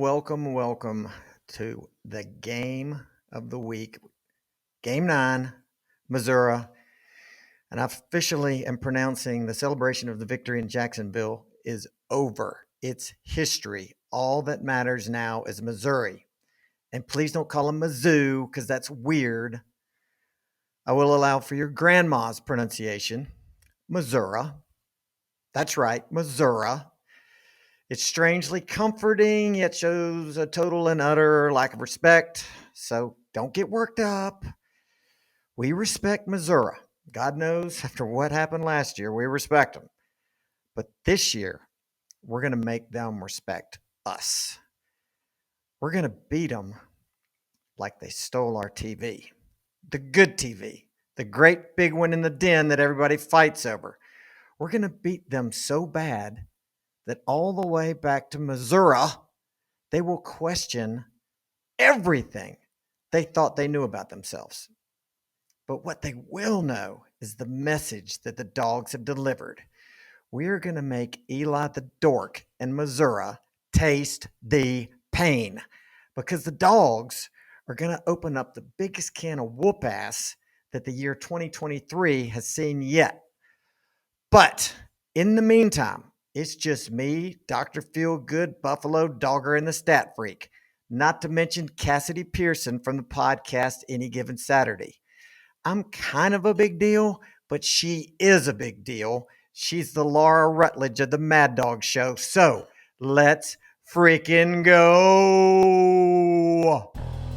welcome to the game of the week, Game 9, Missouri. And I officially am pronouncing the celebration of the victory in Jacksonville is over. It's history. All that matters now is Missouri. And please don't call them Mizzou because that's weird. I will allow for your grandma's pronunciation, Missouri. That's right, Missouri. It's strangely comforting, yet shows a total and utter lack of respect. So don't get worked up. We respect Missouri. God knows after what happened last year, we respect them. But this year, we're going to make them respect us. We're going to beat them like they stole our TV. The good TV. The great big one in the den that everybody fights over. We're going to beat them so bad that all the way back to Missouri, they will question everything they thought they knew about themselves. But what they will know is the message that the Dogs have delivered. We're going to make Eli the Dork and Missouri taste the pain because the Dogs are going to open up the biggest can of whoop ass that the year 2023 has seen yet. But in the meantime, it's just me, Dr. Feelgood, Buffalo Dogger, and the Stat Freak, not to mention Cassidy Pearson from the podcast Any Given Saturday. I'm kind of a big deal, but she is a big deal. She's the Laura Rutledge of the Mad Dawg show. So let's freaking go.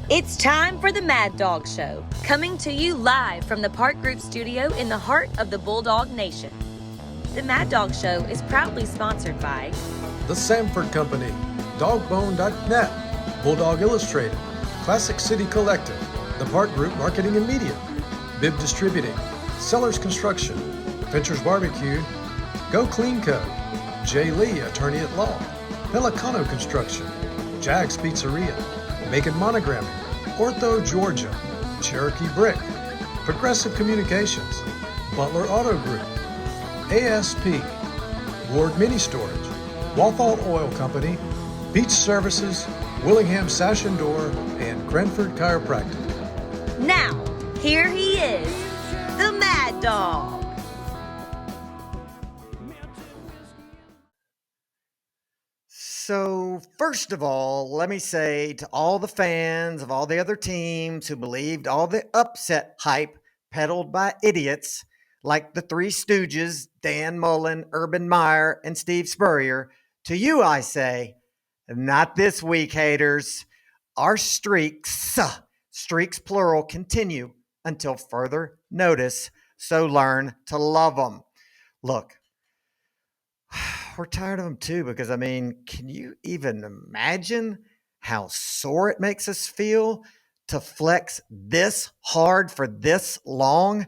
It's time for the Mad Dawg Show, coming to you live from the Park Group studio in the heart of the Bulldog Nation. The Mad Dawg Show is proudly sponsored by The Samford Company, Dogbone.net, Bulldog Illustrated, Classic City Collective, The Park Group Marketing and Media, Bib Distributing, Sellers Construction, Ventures Barbecue, Go Clean Co., Jay Lee, Attorney at Law, Pelicano Construction, Jags Pizzeria, Macon Monogramming, Ortho Georgia, Cherokee Brick, Progressive Communications, Butler Auto Group, ASP, Ward Mini Storage, Walthall Oil Company, Beach Services, Willingham Sash and Door, and Cranford Chiropractic. Now, here he is, the Mad Dawg. So, first of all, let me say to all the fans of all the other teams who believed all the upset hype peddled by idiots like the Three Stooges, Dan Mullen, Urban Meyer, and Steve Spurrier, to you I say, not this week, haters. Our streaks plural, continue until further notice, so learn to love them. Look, we're tired of them too because, can you even imagine how sore it makes us feel to flex this hard for this long?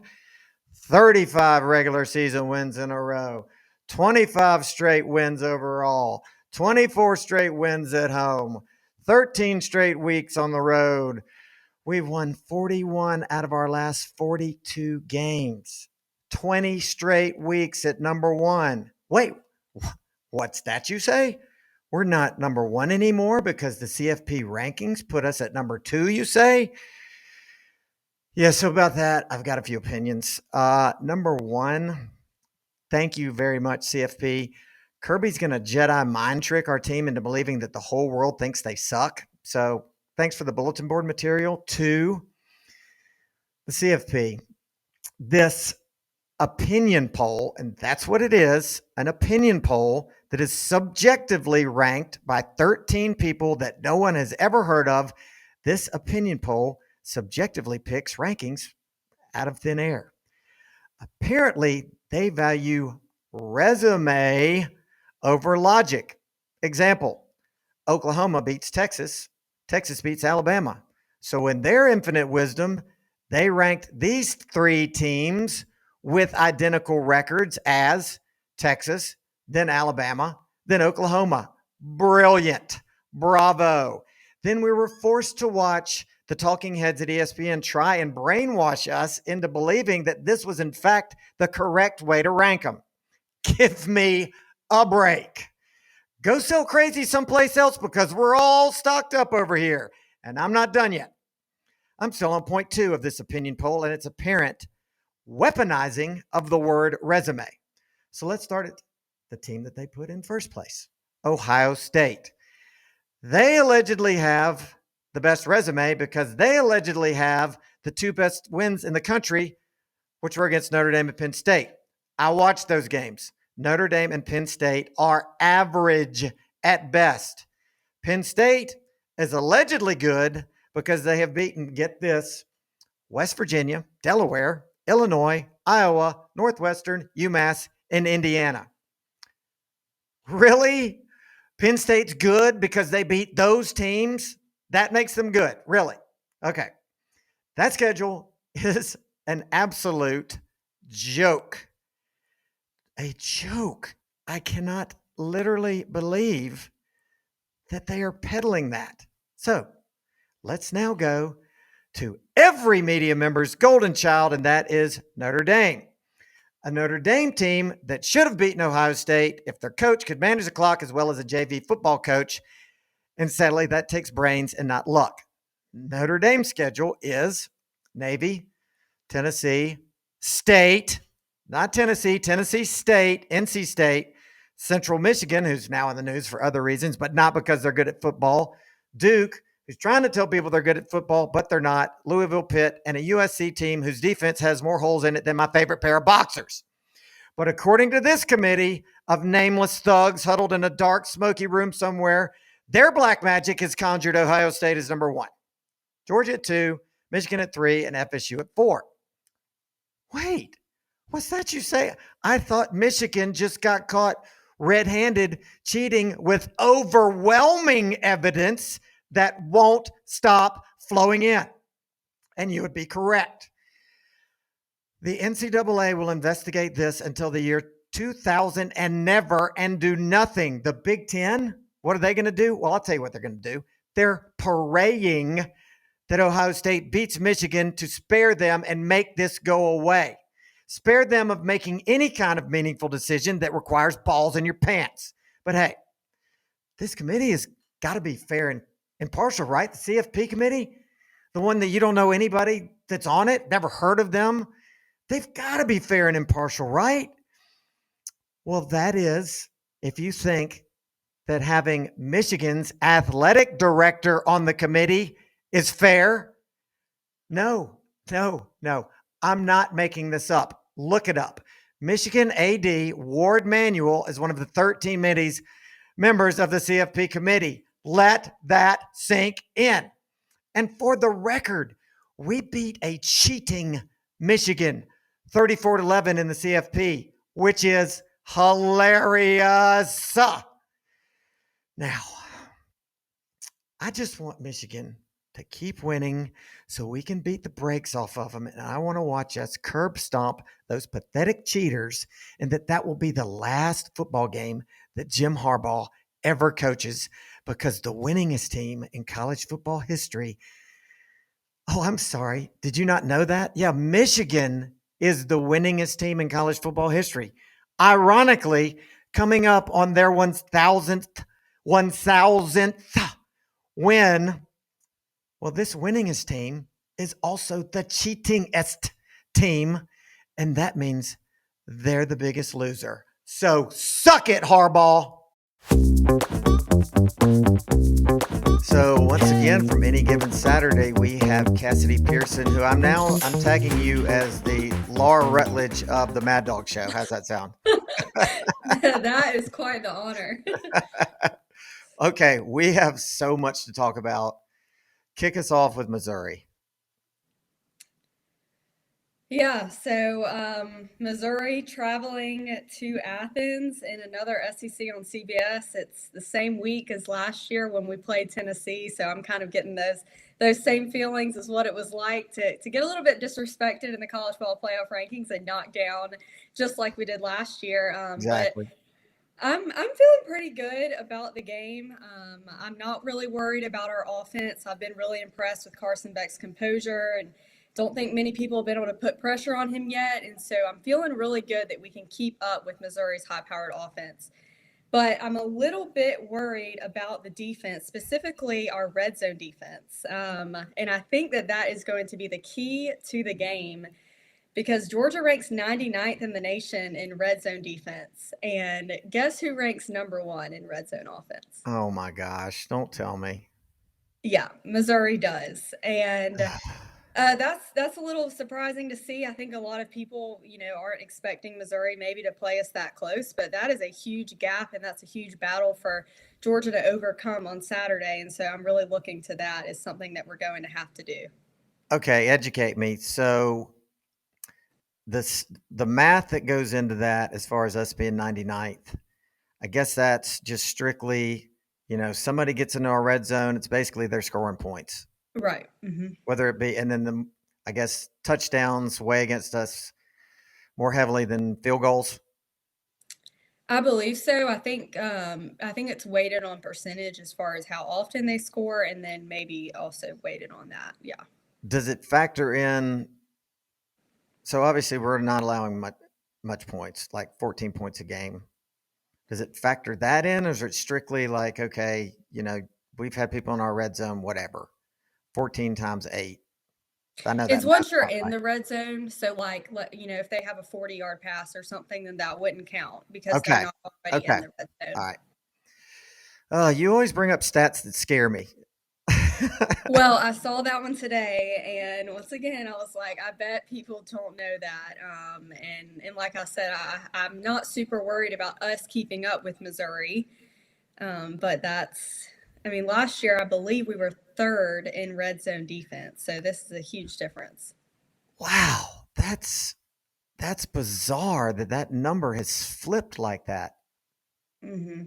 35 regular season wins in a row, 25 straight wins overall, 24 straight wins at home, 13 straight weeks on the road. We've won 41 out of our last 42 games, 20 straight weeks at number one. Wait, what's that you say? We're not number one anymore because the CFP rankings put us at number two, you say? Yeah, so about that, I've got a few opinions. Number one, thank you very much, CFP. Kirby's going to Jedi mind trick our team into believing that the whole world thinks they suck. So thanks for the bulletin board material. Two, the CFP. This opinion poll, and that's what it is, an opinion poll that is subjectively ranked by 13 people that no one has ever heard of. This opinion poll subjectively picks rankings out of thin air. Apparently, they value resume over logic. Example, Oklahoma beats Texas. Texas beats Alabama. So in their infinite wisdom, they ranked these three teams with identical records as Texas, then Alabama, then Oklahoma. Brilliant. Bravo. Then we were forced to watch the talking heads at ESPN try and brainwash us into believing that this was in fact the correct way to rank them. Give me a break. Go sell crazy someplace else because we're all stocked up over here. And I'm not done yet. I'm still on point 2 of this opinion poll, and it's apparent weaponizing of the word resume. So let's start at the team that they put in first place, Ohio State. They allegedly have the best resume because they allegedly have the 2 best wins in the country, which were against Notre Dame and Penn State. I watched those games. Notre Dame and Penn State are average at best. Penn State is allegedly good because they have beaten, get this, West Virginia, Delaware, Illinois, Iowa, Northwestern, UMass, and Indiana. Really? Penn State's good because they beat those teams? That makes them good. Really? Okay. That schedule is an absolute joke. A joke. I cannot literally believe that they are peddling that. So let's now go to every media member's golden child, and that is Notre Dame. A Notre Dame team that should have beaten Ohio State if their coach could manage the clock as well as a JV football coach. And sadly, that takes brains and not luck. Notre Dame's schedule is Navy, Tennessee State, not Tennessee, Tennessee State, NC State, Central Michigan, who's now in the news for other reasons, but not because they're good at football, Duke, who's trying to tell people they're good at football, but they're not, Louisville, Pitt, and a USC team whose defense has more holes in it than my favorite pair of boxers. But according to this committee of nameless thugs huddled in a dark, smoky room somewhere, their black magic has conjured Ohio State as number 1, Georgia at 2, Michigan at 3, and FSU at 4. Wait, what's that you say? I thought Michigan just got caught red-handed cheating with overwhelming evidence that won't stop flowing in. And you would be correct. The NCAA will investigate this until the year 2000 and never and do nothing. The Big Ten, what are they going to do? Well, I'll tell you what they're going to do. They're praying that Ohio State beats Michigan to spare them and make this go away. Spare them of making any kind of meaningful decision that requires balls in your pants. But hey, this committee has got to be fair and impartial, right? The CFP committee, the one that you don't know anybody that's on it, never heard of them. They've got to be fair and impartial, right? Well, that is if you think that having Michigan's athletic director on the committee is fair. No. I'm not making this up. Look it up. Michigan AD Ward Manuel is one of the 13 members of the CFP committee. Let that sink in. And for the record, we beat a cheating Michigan 34-11 in the CFP, which is hilarious. Now, I just want Michigan to keep winning so we can beat the brakes off of them. And I want to watch us curb stomp those pathetic cheaters, and that will be the last football game that Jim Harbaugh ever coaches, because the winningest team in college football history. Oh, I'm sorry. Did you not know that? Yeah, Michigan is the winningest team in college football history. Ironically, coming up on their 1,000th win. Well, this winningest team is also the cheatingest team, and that means they're the biggest loser. So suck it, Harbaugh. So once again, from Any Given Saturday, we have Cassidy Pearson, who I'm tagging you as the Laura Rutledge of the Mad Dawg show. How's that sound? That is quite the honor. Okay, we have so much to talk about. Kick us off with Missouri. Yeah, so Missouri traveling to Athens in another SEC on CBS. It's the same week as last year when we played Tennessee, so I'm kind of getting those same feelings as what it was like to get a little bit disrespected in the college football playoff rankings and knocked down just like we did last year. Exactly. But I'm feeling pretty good about the game. I'm not really worried about our offense. I've been really impressed with Carson Beck's composure, and don't think many people have been able to put pressure on him yet. And so I'm feeling really good that we can keep up with Missouri's high-powered offense. But I'm a little bit worried about the defense, specifically our red zone defense. And I think that that is going to be the key to the game because Georgia ranks 99th in the nation in red zone defense. And guess who ranks number one in red zone offense? Oh my gosh, don't tell me. Yeah, Missouri does. And that's a little surprising to see. I think a lot of people, aren't expecting Missouri maybe to play us that close, but that is a huge gap, and that's a huge battle for Georgia to overcome on Saturday. And so I'm really looking to that as something that we're going to have to do. Okay, educate me. So the math that goes into that as far as us being 99th, I guess that's just strictly, somebody gets into our red zone, it's basically they're scoring points. Right. Mm-hmm. Whether it be, and then I guess touchdowns weigh against us more heavily than field goals. I believe so. I think it's weighted on percentage as far as how often they score, and then maybe also weighted on that. Yeah. Does it factor in? So obviously we're not allowing much points, like 14 points a game. Does it factor that in, or is it strictly like, okay, we've had people in our red zone, whatever, 14 times 8? I know It's that once you're math's not in right. the red zone. So, if they have a 40-yard pass or something, then that wouldn't count because they're Okay. not already in Okay. the red All zone. right. You always bring up stats that scare me. Well, I saw that one today, and once again, I was like, I bet people don't know that. And like I said, I'm not super worried about us keeping up with Missouri, but last year I believe we were third in red zone defense, so this is a huge difference. Wow, that's bizarre that number has flipped like that, Hmm.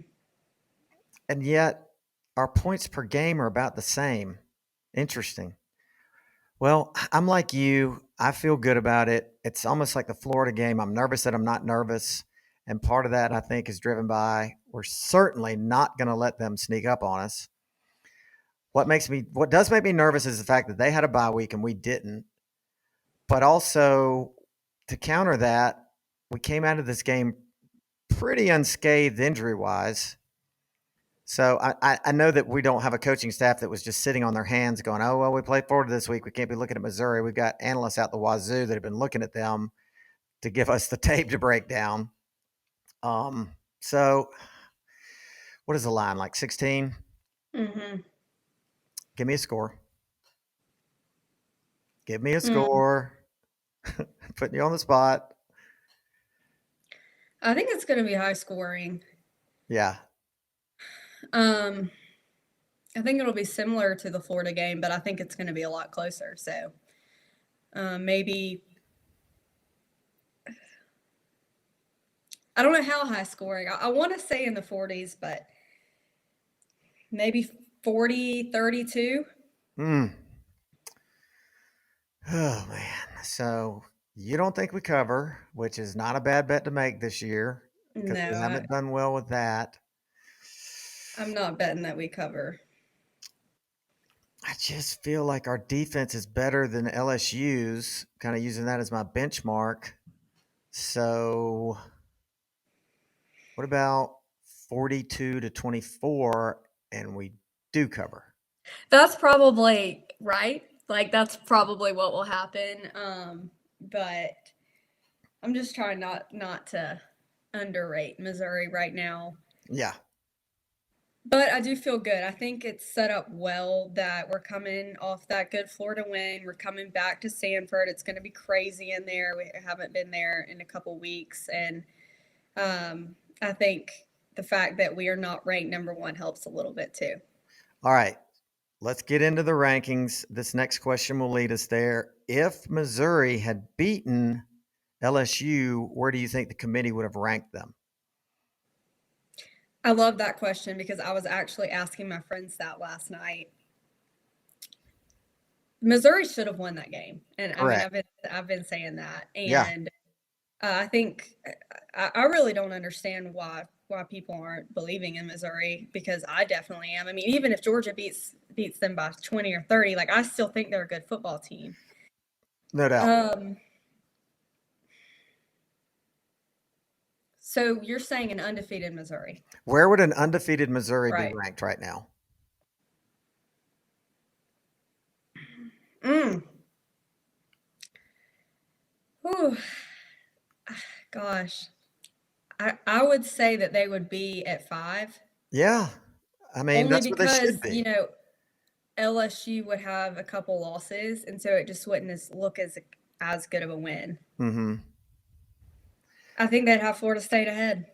and yet our points per game are about the same. Interesting. Well, I'm like you. I feel good about it. It's almost like the Florida game. I'm nervous that I'm not nervous, and part of that I think is driven by we're certainly not going to let them sneak up on us. What does make me nervous is the fact that they had a bye week and we didn't. But also to counter that, we came out of this game pretty unscathed injury wise. So I know that we don't have a coaching staff that was just sitting on their hands going, oh, well, we played Florida this week. We can't be looking at Missouri. We've got analysts out the wazoo that have been looking at them to give us the tape to break down. So what is the line, like 16? Hmm. Give me a score. Give me a Mm. score. Putting you on the spot. I think it's going to be high scoring. Yeah. Um, I think it'll be similar to the Florida game, but I think it's going to be a lot closer. So maybe, I don't know how high scoring. I want to say in the 40s, but maybe 40-32. Hmm. Oh, man. So you don't think we cover, which is not a bad bet to make this year because we No, haven't done well with that. I'm not betting that we cover. I just feel like our defense is better than LSU's, kind of using that as my benchmark. So what about 42-24 and we do cover? That's probably right. Like, that's probably what will happen. But I'm just trying not to underrate Missouri right now. Yeah. But I do feel good. I think it's set up well that we're coming off that good Florida win. We're coming back to Sanford. It's going to be crazy in there. We haven't been there in a couple weeks. And I think the fact that we are not ranked number one helps a little bit too. All right. Let's get into the rankings. This next question will lead us there. If Missouri had beaten LSU, where do you think the committee would have ranked them? I love that question because I was actually asking my friends that last night. Missouri should have won that game, and Correct. I've been saying that, Yeah. and I think I really don't understand why people aren't believing in Missouri because I definitely am. I mean, even if Georgia beats them by 20 or 30, like I still think they're a good football team. No doubt. So you're saying an undefeated Missouri. Where would an undefeated Missouri Right. be ranked right now? Ooh, gosh. I would say that they would be at 5. Yeah. I mean, Only that's where they should because, be. LSU would have a couple losses, and so it just wouldn't look as good of a win. Mm-hmm. I think they'd have Florida State ahead.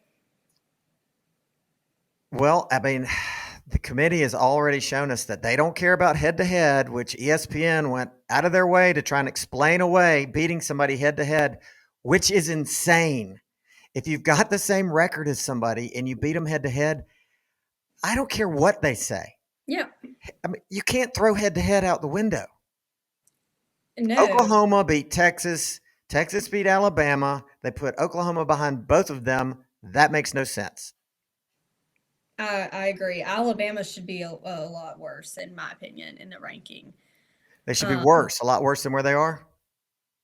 Well, I mean, the committee has already shown us that they don't care about head-to-head, which ESPN went out of their way to try and explain away beating somebody head-to-head, which is insane. If you've got the same record as somebody and you beat them head-to-head, I don't care what they say. Yeah. I mean, you can't throw head-to-head out the window. No. Oklahoma beat Texas. Texas beat Alabama. They put Oklahoma behind both of them. That makes no sense. I agree. Alabama should be a lot worse, in my opinion, in the ranking. They should be worse, a lot worse than where they are.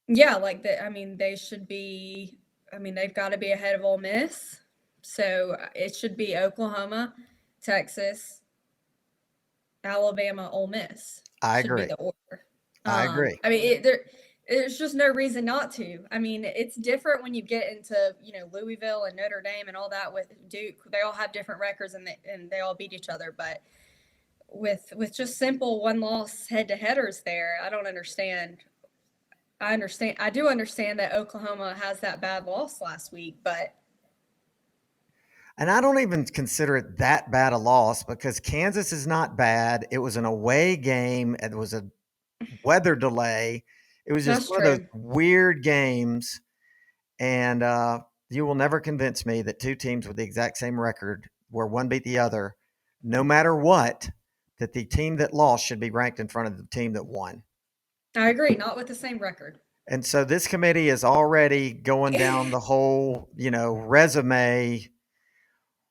Yeah, they should be. They've got to be ahead of Ole Miss. So it should be Oklahoma, Texas, Alabama, Ole Miss. I should agree. Be the order. I agree. There's just no reason not to. I mean, it's different when you get into, Louisville and Notre Dame and all that with Duke. They all have different records and they all beat each other. But with just simple one-loss head-to-headers there, I don't understand. I do understand that Oklahoma has that bad loss last week, but. And I don't even consider it that bad a loss because Kansas is not bad. It was an away game. It was a weather delay. It was just one of those weird games. And you will never convince me that two teams with the exact same record, where one beat the other, no matter what, that the team that lost should be ranked in front of the team that won. I agree, not with the same record. And so this committee is already going down the whole, resume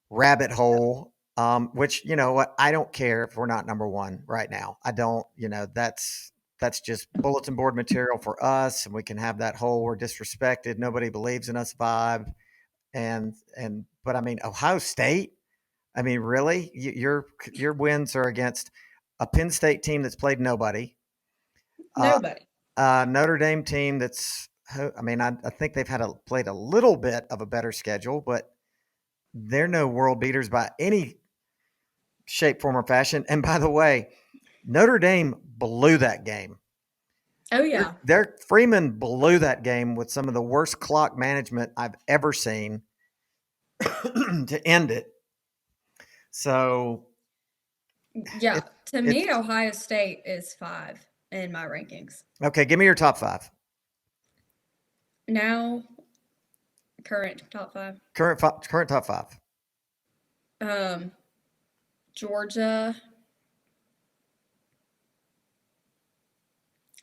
rabbit hole, which, I don't care if we're not number one right now. I don't, that's just bulletin board material for us. And we can have that whole we're disrespected, nobody believes in us vibe. But I mean, Ohio State, I mean, really, your wins are against a Penn State team that's played nobody. Nobody. Notre Dame team that's, I think they've played a little bit of a better schedule, but they're no world beaters by any shape, form, or fashion. And by the way, Notre Dame blew that game. Oh, yeah. Freeman blew that game with some of the worst clock management I've ever seen to end it. So, yeah, to me, Ohio State is 5 in my rankings. Okay, give me your top 5. Now, current top 5. Current top 5. Georgia.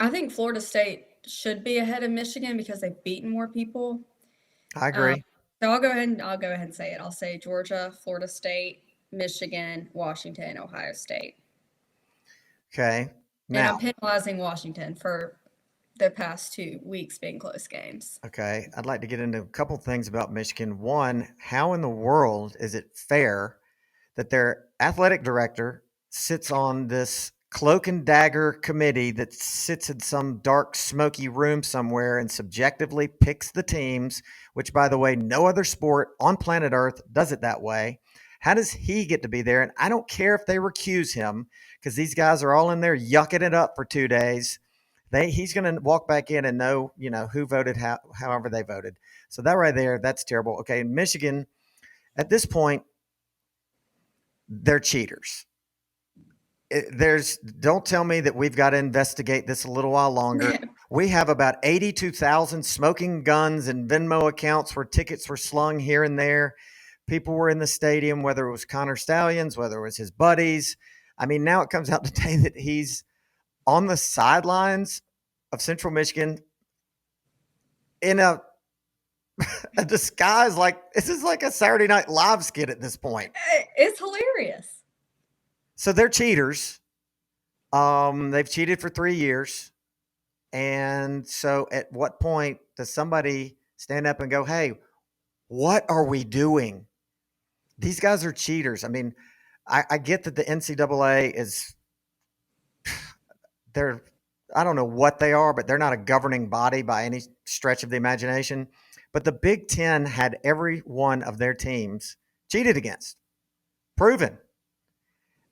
I think Florida State should be ahead of Michigan because they've beaten more people. I agree. So I'll go ahead and say it. I'll say Georgia, Florida State, Michigan, Washington, Ohio State. Okay. Now, and I'm penalizing Washington for the past 2 weeks being close games. Okay. I'd like to get into a couple things about Michigan. One, how in the world is it fair that their athletic director sits on this cloak and dagger committee that sits in some dark, smoky room somewhere and subjectively picks the teams, which, by the way, no other sport on planet Earth does it that way? How does he get to be there? And I don't care if they recuse him because these guys are all in there yucking it up for 2 days. He's going to walk back in and know, who voted however they voted. So that right there, that's terrible. Okay, Michigan, at this point, they're cheaters. Don't tell me that we've got to investigate this a little while longer. We have about 82,000 smoking guns and Venmo accounts where tickets were slung here and there. People were in the stadium, whether it was Connor Stallions, whether it was his buddies. I mean, now it comes out today that he's on the sidelines of Central Michigan in a disguise. This is like a Saturday Night Live skit at this point. It's hilarious. So they're cheaters. They've cheated for 3 years. And so at what point does somebody stand up and go, hey, What are we doing? These guys are cheaters. I mean, I get that the NCAA is they're I don't know what they are, but they're not a governing body by any stretch of the imagination. But the Big Ten had every one of their teams cheated against, proven.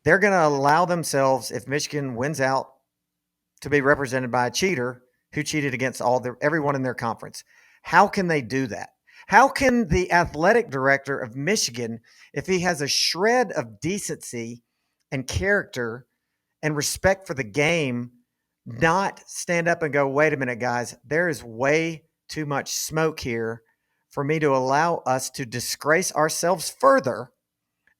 They're going to allow themselves, if Michigan wins out, to be represented by a cheater who cheated against everyone in their conference. How can they do that? How can the athletic director of Michigan, if he has a shred of decency and character and respect for the game, not stand up and go, wait a minute, guys, there is way too much smoke here for me to allow us to disgrace ourselves further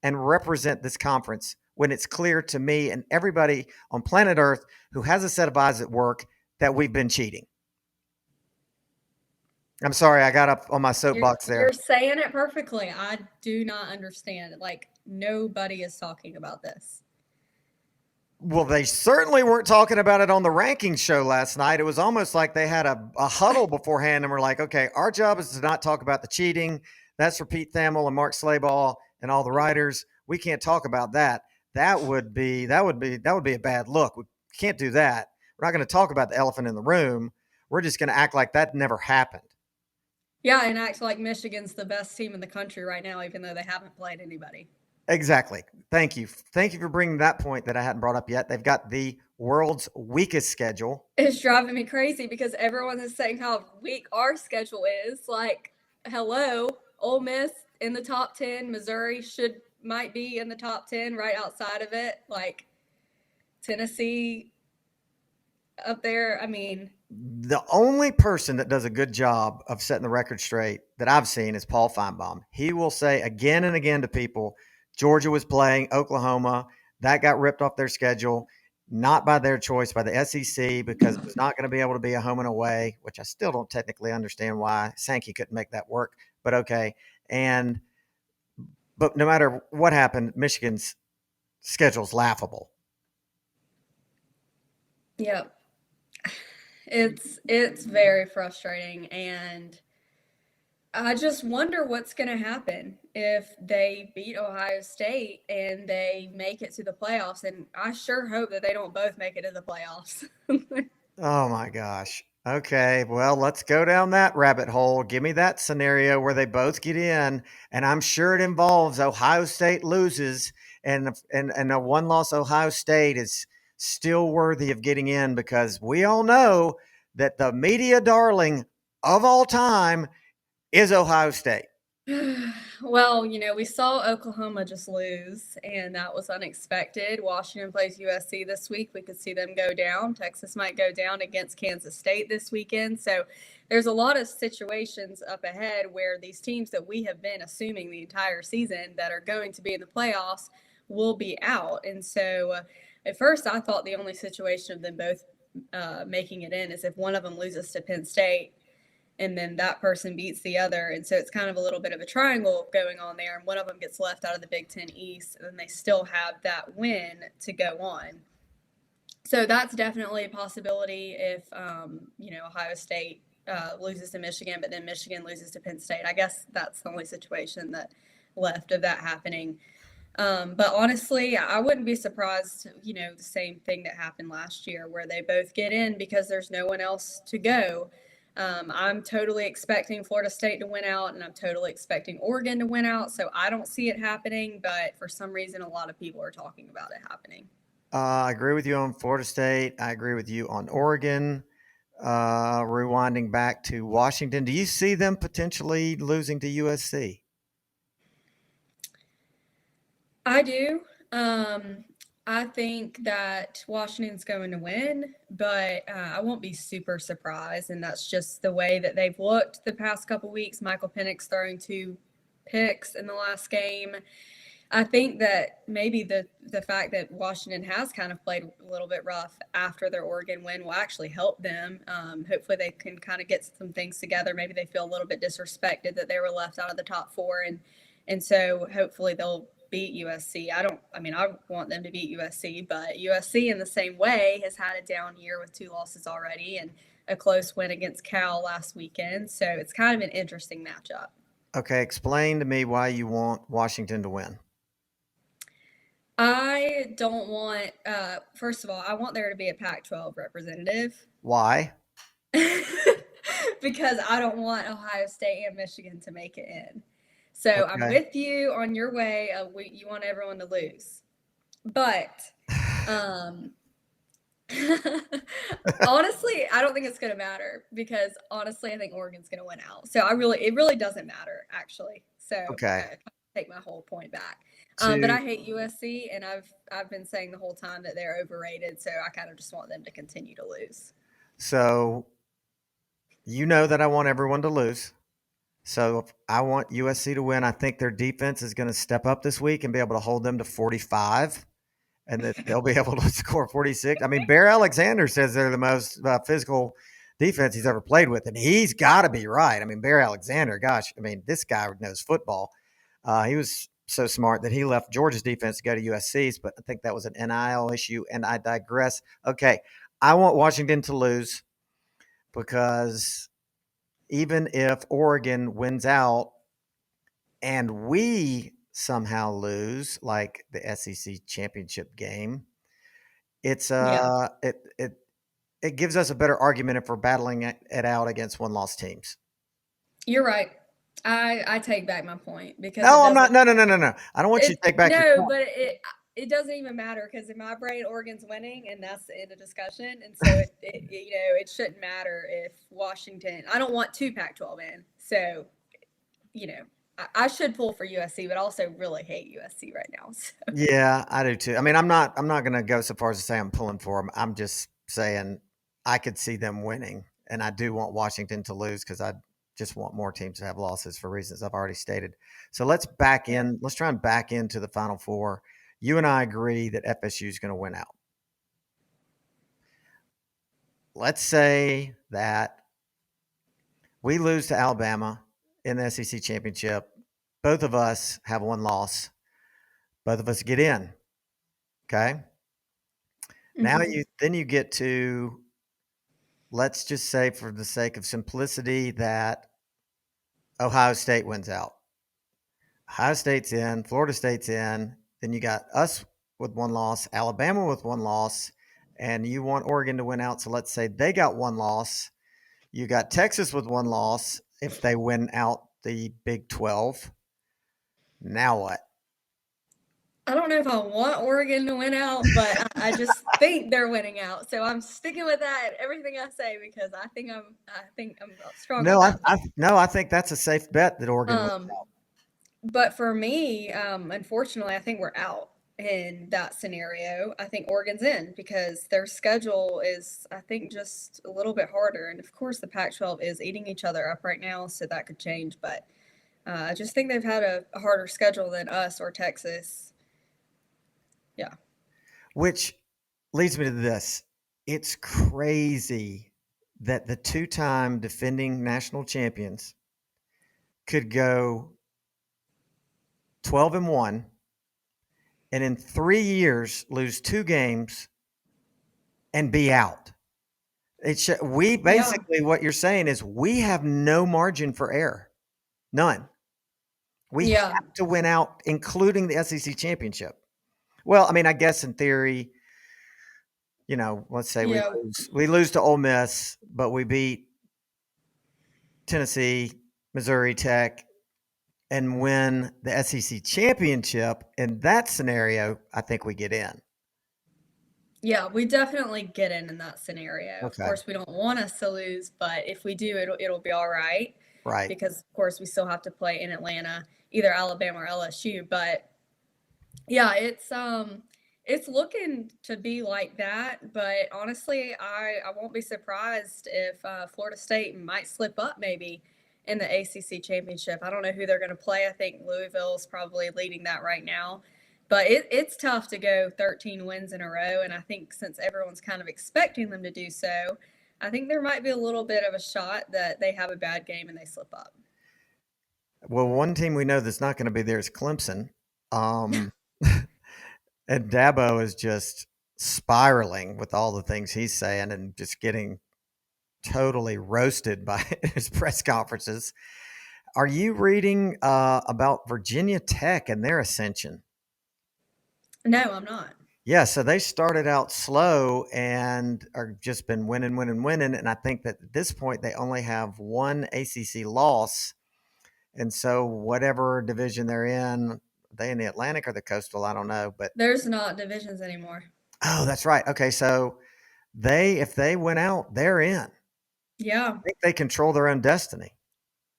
and represent this conference when it's clear to me and everybody on planet Earth who has a set of eyes at work that we've been cheating. I'm sorry, I got up on my soapbox there. You're saying it perfectly. I do not understand. Like, nobody is talking about this. Well, they certainly weren't talking about it on the rankings show last night. It was almost like they had a huddle beforehand and were like, okay, our job is to not talk about the cheating. That's for Pete Thamel and Mark Slayball and all the writers. We can't talk about that. That would be a bad look. We can't do that. We're not going to talk about the elephant in the room. We're just going to act like that never happened. Yeah, and act like Michigan's the best team in the country right now, even though they haven't played anybody. Exactly. Thank you. Thank you for bringing that point that I hadn't brought up yet. They've got the world's weakest schedule. It's driving me crazy because everyone is saying how weak our schedule is. Like, hello, Ole Miss in the top 10, Missouri might be in the top 10, right outside of it. Like, Tennessee up there. I mean, the only person that does a good job of setting the record straight that I've seen is Paul Feinbaum. He will say again and again to people, Georgia was playing Oklahoma. That got ripped off their schedule, not by their choice, by the SEC, because it was not going to be able to be a home and away, which I still don't technically understand why Sankey couldn't make that work, but okay. But no matter what happened, Michigan's schedule's laughable. Yep. It's very frustrating, and I just wonder what's going to happen if they beat Ohio State and they make it to the playoffs. And I sure hope that they don't both make it to the playoffs. Oh my gosh. Okay, well, let's go down that rabbit hole. Give me that scenario where they both get in, and I'm sure it involves Ohio State loses, and a one-loss Ohio State is still worthy of getting in because we all know that the media darling of all time is Ohio State. Well, we saw Oklahoma just lose, and that was unexpected. Washington plays USC this week. We could see them go down. Texas might go down against Kansas State this weekend. So there's a lot of situations up ahead where these teams that we have been assuming the entire season that are going to be in the playoffs will be out. And so at first I thought the only situation of them both making it in is if one of them loses to Penn State and then that person beats the other. And so it's kind of a little bit of a triangle going on there. And one of them gets left out of the Big Ten East, and then they still have that win to go on. So that's definitely a possibility if, Ohio State loses to Michigan, but then Michigan loses to Penn State. I guess that's the only situation that left of that happening. But honestly, I wouldn't be surprised, the same thing that happened last year where they both get in because there's no one else to go. I'm totally expecting Florida State to win out, and I'm totally expecting Oregon to win out. So I don't see it happening, but for some reason, a lot of people are talking about it happening. I agree with you on Florida State. I agree with you on Oregon. Rewinding back to Washington, do you see them potentially losing to USC? I do. I think that Washington's going to win, but I won't be super surprised, and that's just the way that they've looked the past couple weeks. Michael Penix throwing 2 picks in the last game. I think that maybe the fact that Washington has kind of played a little bit rough after their Oregon win will actually help them. Hopefully they can kind of get some things together. Maybe they feel a little bit disrespected that they were left out of the top 4, and so hopefully they'll beat USC. I want them to beat USC, but USC in the same way has had a down year with 2 losses already and a close win against Cal last weekend. So it's kind of an interesting matchup. Okay, explain to me why you want Washington to win. I don't want, first of all, I want there to be a Pac-12 representative Why? because I don't want Ohio State and Michigan to make it in. So I'm Okay. with you on your way. You want everyone to lose. But um, honestly, I don't think it's going to matter because honestly, I think Oregon's going to win out. So it really doesn't matter actually. So Okay. I take my whole point back. But To I hate USC, and I've been saying the whole time that they're overrated. So I kind of just want them to continue to lose. so you know that I want everyone to lose. So if I want USC to win. I think their defense is going to step up this week and be able to hold them to 45, and that they'll be able to score 46. I mean, Bear Alexander says they're the most physical defense he's ever played with, and he's got to be right. I mean, Bear Alexander, gosh, I mean, this guy knows football. He was so smart that he left Georgia's defense to go to USC's, but I think that was an NIL issue, and I digress. Okay, I want Washington to lose because even if Oregon wins out and we somehow lose, like the SEC championship game, it's Yeah, it gives us a better argument if we're battling it out against one loss teams. you're right. I take back my point because it No, I'm not. doesn't. No, no, no, no, no. I don't want you to take back your No, point. but it doesn't even matter because in my brain, Oregon's winning, and that's the end of discussion. And so it shouldn't matter if Washington. I don't want two Pac-12 in, so I should pull for USC, but I also really hate USC right now. So. Yeah, I do too. I mean, I'm not going to go so far as to say I'm pulling for them. I'm just saying I could see them winning, and I do want Washington to lose because I just want more teams to have losses for reasons I've already stated. So let's back Yeah. in. Let's try and back into the Final Four. You and I agree that FSU is going to win out. Let's say that we lose to Alabama in the SEC championship. Both of us have one loss. Both of us get in. Okay. Now Mhm. you get to, let's just say for the sake of simplicity that Ohio State wins out. Ohio State's in, Florida State's in, then you got us with one loss, Alabama with one loss, and you want Oregon to win out. So let's say they got one loss. You got Texas with one loss if they win out the Big 12. Now what? I don't know if I want Oregon to win out, but I just think they're winning out. So I'm sticking with that everything I say because I think I'm strong on No, that one. I think that's a safe bet that Oregon wins. Um, But for me, unfortunately, I think we're out in that scenario. I think Oregon's in because their schedule is, I think, just a little bit harder. And of course, the Pac-12 is eating each other up right now, so that could change. But I just think they've had a harder schedule than us or Texas. Yeah. Which leads me to this. It's crazy that the two-time defending national champions could go 12-1 and in 3 years lose 2 games and be out. We Yeah. basically, what you're saying is we have no margin for error. None. We Yeah. have to win out, including the SEC championship. Well, I mean, I guess in theory, let's say we Yeah. lose to Ole Miss, but we beat Tennessee, Missouri Tech, and win the SEC championship. In that scenario, I think we get in. Yeah, we definitely get in that scenario. Of Okay. course, we don't want us to lose, but if we do, it'll be all right Right. because, of course, we still have to play in Atlanta, either Alabama or LSU. But yeah, it's looking to be like that. But honestly, I won't be surprised if Florida State might slip up maybe in the ACC championship. I don't know who they're going to play. I think Louisville's probably leading that right now. But it's tough to go 13 wins in a row. And I think since everyone's kind of expecting them to do so, I think there might be a little bit of a shot that they have a bad game and they slip up. Well, one team we know that's not going to be there is Clemson. Um, and Dabo is just spiraling with all the things he's saying and just getting totally roasted by his press conferences. Are you reading about Virginia Tech and their ascension? No, I'm not. Yeah, so they started out slow and are just been winning, winning, winning. And I think that at this point they only have one ACC loss. And so whatever division they're in, are they in the Atlantic or the Coastal? I don't know. But There's not divisions anymore. oh, that's right. Okay, so if they win out, they're in. Yeah. I think they control their own destiny.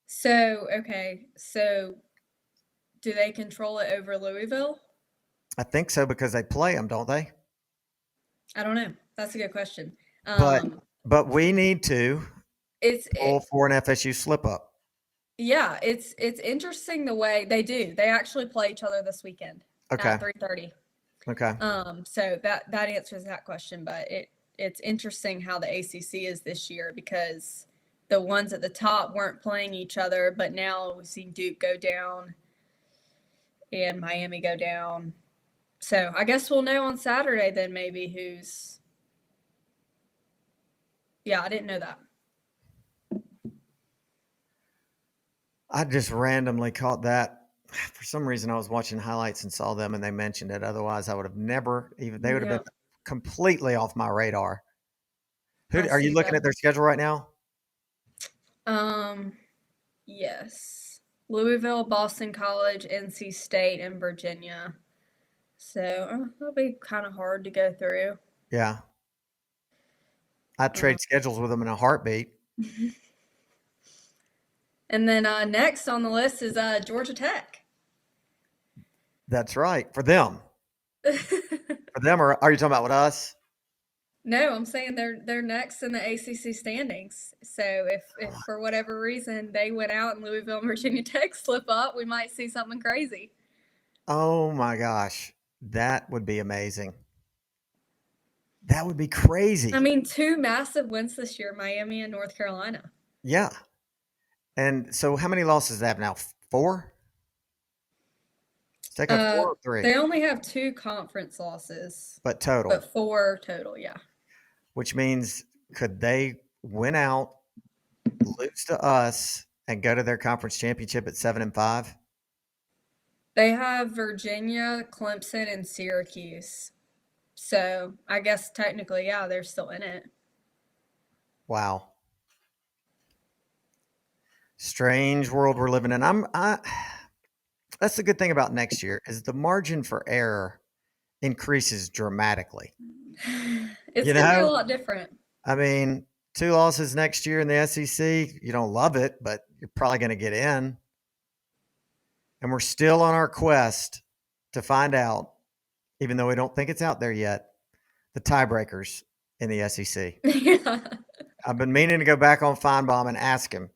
So, okay. So, do they control it over Louisville? I think so because they play them, don't they? I don't know. That's a good question. But but we need to It's pull it, for an FSU slip up. yeah, it's interesting the way they do. They actually play each other this weekend Okay. at 3:30. Okay. So that answers that question, but it's interesting how the ACC is this year because the ones at the top weren't playing each other, but now we see Duke go down and Miami go down. So I guess we'll know on Saturday then maybe who's. Yeah, I didn't know that. I just randomly caught that. For some reason, I was watching highlights and saw them, and they mentioned it. Otherwise, I would have never even. They would have Yeah, been completely off my radar. I Who are you see looking that. at their schedule right now? Um, yes. Louisville, Boston College, NC State, and Virginia. So that'll be kind of hard to go through. Yeah, I'd trade schedules with them in a heartbeat. And then next on the list is Georgia Tech. That's right for them. For them, or are you talking about with us? No, I'm saying they're next in the ACC standings. So if for whatever reason they went out and Louisville and Virginia Tech slip up, we might see something crazy. Oh my gosh, that would be amazing. That would be crazy. I mean, two massive wins this year, Miami and North Carolina. Yeah. And so, how many losses do they have now? 4? Take a 4 or 3, They only have 2 conference losses, but total. but 4 total, yeah. Which means could they win out, lose to us, and go to their conference championship at 7-5? They have Virginia, Clemson, and Syracuse. So I guess technically, yeah, they're still in it. Wow. Strange world we're living in. That's the good thing about next year is the margin for error increases dramatically. It's You going to be a know, lot different. I mean, 2 losses next year in the SEC. You don't love it, but you're probably going to get in. And we're still on our quest to find out, even though we don't think it's out there yet, the tiebreakers in the SEC. Yeah. I've been meaning to go back on Feinbaum and ask him.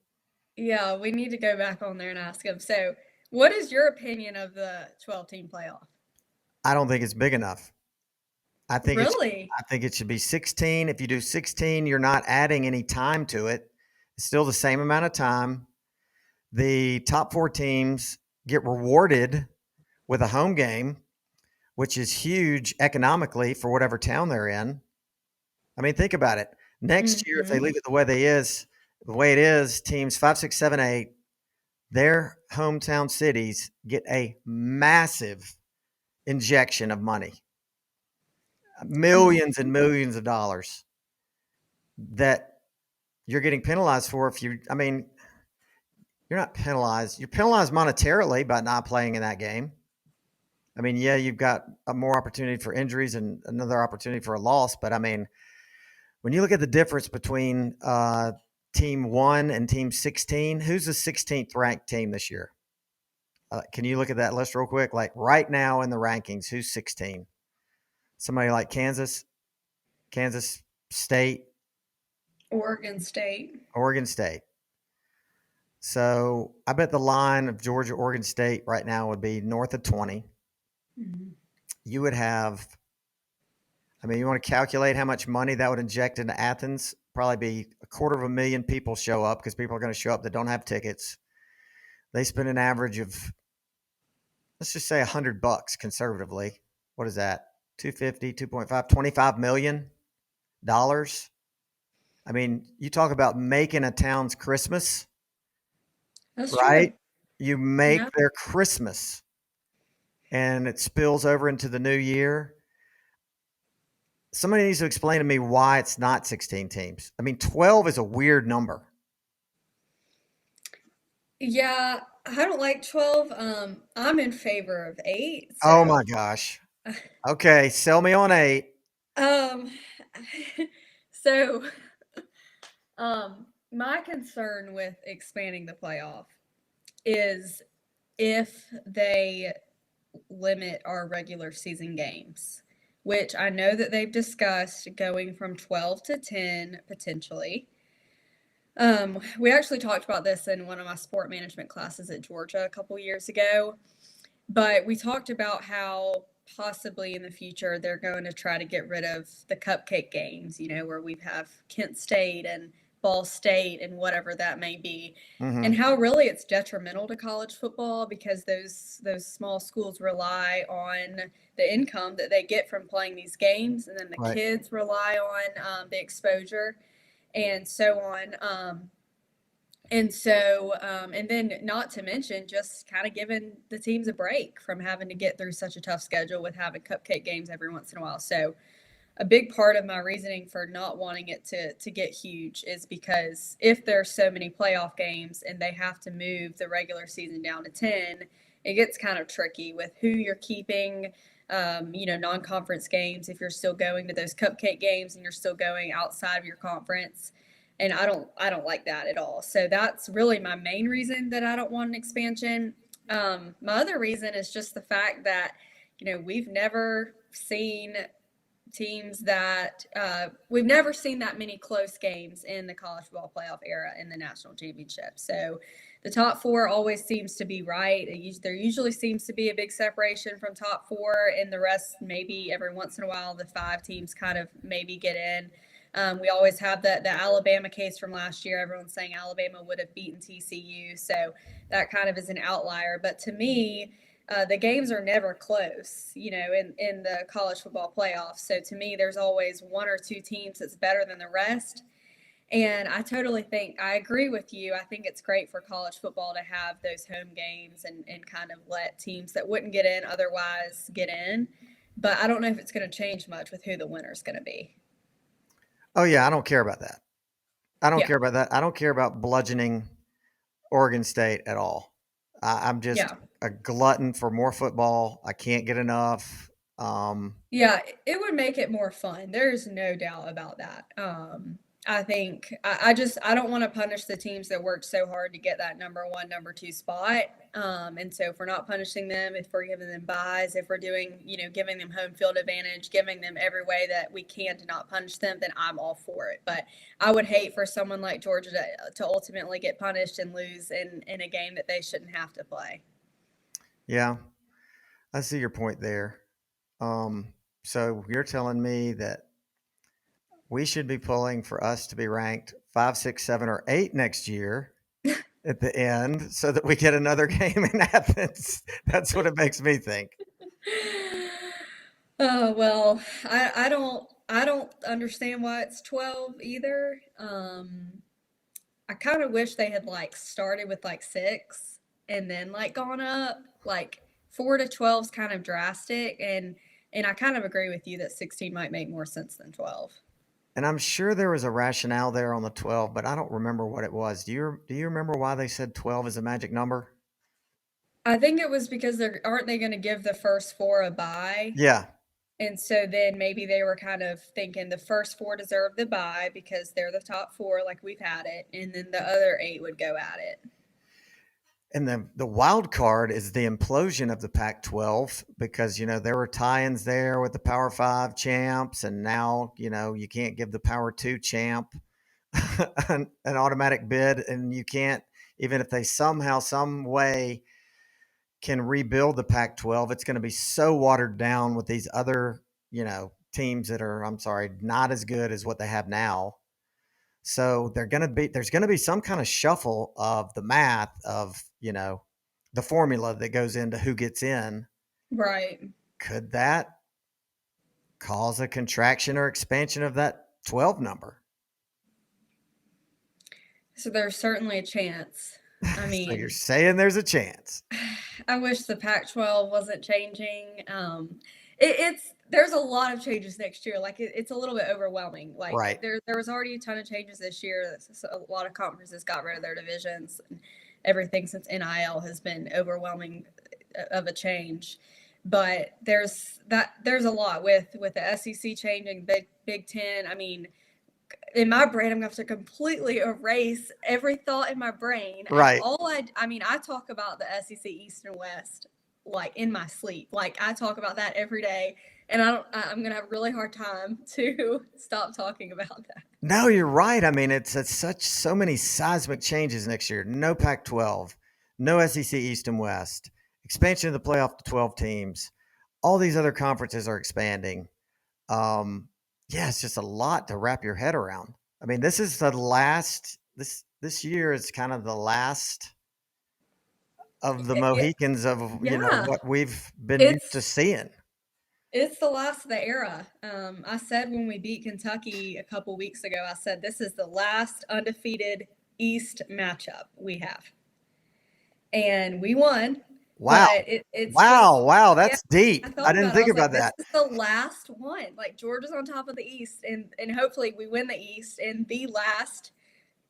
Yeah, we need to go back on there and ask him. So, what is your opinion of the 12-team playoff? I don't think it's big enough. I think Really? I think it should be 16. If you do 16, you're not adding any time to it. It's still the same amount of time. The top 4 teams get rewarded with a home game, which is huge economically for whatever town they're in. I mean, think about it. Next year, if they leave it the way it is, teams 5, 6, 7, 8, their hometown cities get a massive injection of money, millions and millions of dollars that you're getting penalized for. I mean, you're not penalized. You're penalized monetarily by not playing in that game. I mean, yeah, you've got a more opportunity for injuries and another opportunity for a loss. But I mean, when you look at the difference between team 1 and team 16, who's the 16th ranked team this year? Can you look at that list real quick? Like right now in the rankings, who's 16? Somebody like Kansas State, Oregon State. Oregon State. So I bet the line of Georgia, Oregon State right now would be north of 20. Mm-hmm. You would have, I mean, you want to calculate how much money that would inject into Athens? Probably be 250,000 people show up because people are going to show up that don't have tickets. They spend an average of, let's just say $100 conservatively. What is that? 250, 2.5, $25 million. I mean, you talk about making a town's Christmas. That's true. right? You make Yeah. their Christmas and it spills over into the new year. Somebody needs to explain to me why it's not 16 teams. I mean, 12 is a weird number. Yeah, I don't like 12. I'm in favor of 8. Oh my So, gosh. Okay, sell me on 8. um, so, my concern with expanding the playoff is if they limit our regular season games, which I know that they've discussed going from 12 to 10 potentially. We actually talked about this in one of my sport management classes at Georgia a couple years ago, but we talked about how possibly in the future they're going to try to get rid of the cupcake games, where we have Kent State and Ball State and whatever that may be, and Mhm. how really it's detrimental to college football because those small schools rely on the income that they get from playing these games, and then the Right. kids rely on the exposure and so on. And then not to mention just kind of giving the teams a break from having to get through such a tough schedule with having cupcake games every once in a while. So a big part of my reasoning for not wanting it to get huge is because if there's so many playoff games and they have to move the regular season down to 10, it gets kind of tricky with who you're keeping. Non-conference games, if you're still going to those cupcake games and you're still going outside of your conference, and I don't like that at all. So that's really my main reason that I don't want an expansion. My other reason is just the fact that we've never seen teams that we've never seen that many close games in the college football playoff era in the national championship. So the top four always seems to be right. There usually seems to be a big separation from top four, and the rest maybe every once in a while the 5 teams kind of maybe get in. We always have the Alabama case from last year. Everyone's saying Alabama would have beaten TCU, so that kind of is an outlier. But to me, the games are never close, in the college football playoffs. So to me, there's always 1 or 2 teams that's better than the rest. And I agree with you. I think it's great for college football to have those home games and kind of let teams that wouldn't get in otherwise get in. But I don't know if it's going to change much with who the winner is going to be. Oh yeah, I don't care about that. I don't Yeah. care about that. I don't care about bludgeoning Oregon State at all. I'm just Yeah. a glutton for more football. I can't get enough. Yeah, it would make it more fun. There's no doubt about that. I think I don't want to punish the teams that worked so hard to get that number 1, number 2 spot. And so if we're not punishing them, if we're giving them buys, if we're doing, giving them home field advantage, giving them every way that we can to not punish them, then I'm all for it. But I would hate for someone like Georgia to ultimately get punished and lose in a game that they shouldn't have to play. Yeah, I see your point there. Um, so you're telling me that we should be pulling for us to be ranked 5, 6, 7, or 8 next year at the end so that we get another game in Athens. That's what it makes me think. Oh well, I don't understand why it's 12 either. I kind of wish they had like started with like 6 and then like gone up. Like 4 to 12 is kind of drastic, and I kind of agree with you that 16 might make more sense than 12. And I'm sure there was a rationale there on the 12, but I don't remember what it was. Do you remember why they said 12 is a magic number? I think it was because aren't they going to give the first 4 a bye? Yeah. And so then maybe they were kind of thinking the first 4 deserve the bye because they're the top 4, like we've had it, and then the other 8 would go at it. And the wild card is the implosion of the Pac-12 because there were tie-ins there with the Power Five champs, and now you can't give the Power Two champ an automatic bid, and you can't even if they somehow, some way can rebuild the Pac-12. It's going to be so watered down with these other teams that are, I'm sorry, not as good as what they have now. So there's going to be some kind of shuffle of the math of, the formula that goes into who gets in. Right. Could that cause a contraction or expansion of that 12 number? So there's certainly a chance. I So you're mean, saying there's a chance. I wish the Pac-12 wasn't changing. It's there's a lot of changes next year. Like it's a little bit overwhelming. Like Right. there was already a ton of changes this year. So a lot of conferences got rid of their divisions. And everything since NIL has been overwhelming of a change. But there's a lot with the SEC changing, Big Ten. I mean, in my brain, I'm going to have to completely erase every thought in my brain. And Right. I mean, I talk about the SEC East and West like in my sleep. Like I talk about that every day, and I'm going to have a really hard time to stop talking about that. No, you're right. I mean, it's so many seismic changes next year. No Pac-12, no SEC East and West, expansion of the playoff to 12 teams. All these other conferences are expanding. Yeah, it's just a lot to wrap your head around. I mean, this is the last. This year is kind of the last of the It, Mohicans of yeah, what we've been used to it's seeing. it's the last of the era. I said when we beat Kentucky a couple weeks ago, I said this is the last undefeated East matchup we have, and we won. Wow, But it's just wow, yeah. that's deep. I I thought didn't about it. I think was about like, this that. is the last one. Like Georgia's on top of the East, and hopefully we win the East in the last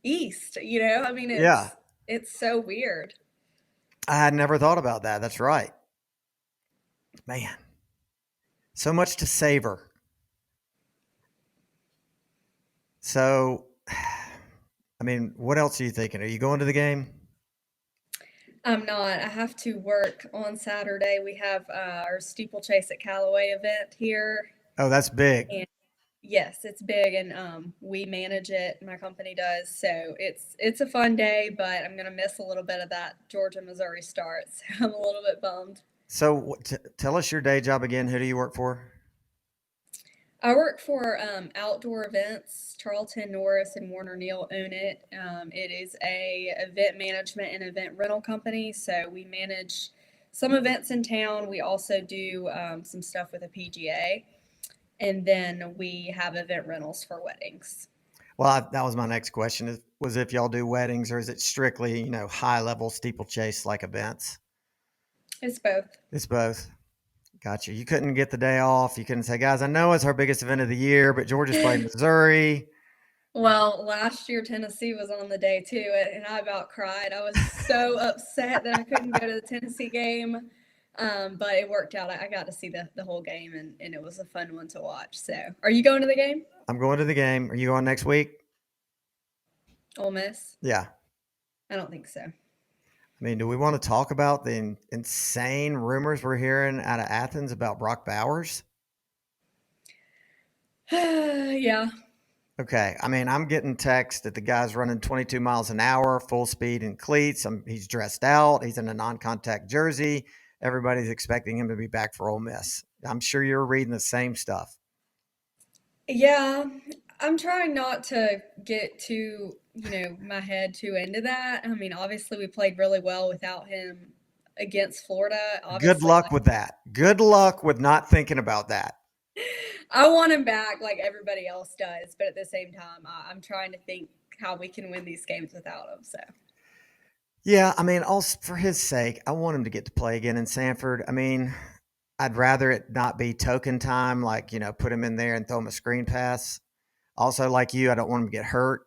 East. You know, I mean, Yeah, it's so weird. I had never thought about that. That's right, man. So much to savor. So, I mean, what else are you thinking? Are you going to the game? I'm not. I have to work on Saturday. We have our steeplechase at Callaway event here, Oh, that's big. and yes, it's big, and we manage it. My company does, so it's a fun day. But I'm gonna miss a little bit of that Georgia Missouri start. So I'm a little bit bummed. So, tell us your day job again. Who do you work for? I work for Outdoor Events. Charlton Norris and Warner Neal own it. It is a event management and event rental company. So we manage some events in town. We also do some stuff with a PGA, and then we have event rentals for weddings. Well, that was my next question. Was if y'all do weddings or is it strictly high level steeplechase like events? It's both. It's both. Gotcha. You couldn't get the day off. You couldn't say, guys, I know it's our biggest event of the year, but Georgia's playing Missouri. Well, last year Tennessee was on the day too, and I about cried. I was so upset that I couldn't go to the Tennessee game, but it worked out. I got to see the whole game, and it was a fun one to watch. So, are you going to the game? I'm going to the game. Are you going next week? Ole Miss? Yeah. I don't think so. I mean, do we want to talk about the insane rumors we're hearing out of Athens about Brock Bowers? Yeah. Okay. I mean, I'm getting text that the guy's running 22 miles an hour, full speed in cleats. He's dressed out. He's in a non-contact jersey. Everybody's expecting him to be back for Ole Miss. I'm sure you're reading the same stuff. Yeah. I'm trying not to get my head too into that. I mean, obviously we played really well without him against Florida. Good Obviously, luck with that. Good luck with not thinking about that. I want him back like everybody else does, but at the same time, I'm trying to think how we can win these games without him. So, Yeah, I mean, also for his sake, I want him to get to play again in Sanford. I mean, I'd rather it not be token time, like, put him in there and throw him a screen pass. Also, like you, I don't want him to get hurt.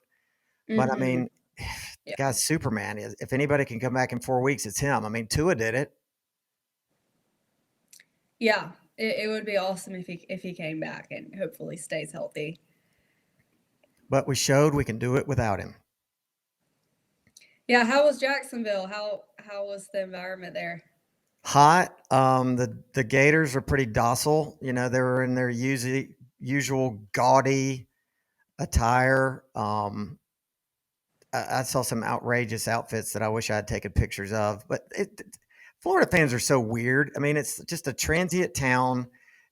But I hmm mean, the yeah, guy's Superman. If anybody can come back in 4 weeks, it's him. I mean, Tua did it, yeah, it would be awesome if he came back and hopefully stays healthy. but we showed we can do it without him. Yeah, how was Jacksonville? How was the environment there? Hot. The Gators are pretty docile. They were in their usual gaudy attire. I saw some outrageous outfits that I wish I had taken pictures of. But Florida fans are so weird. I mean, it's just a transient town,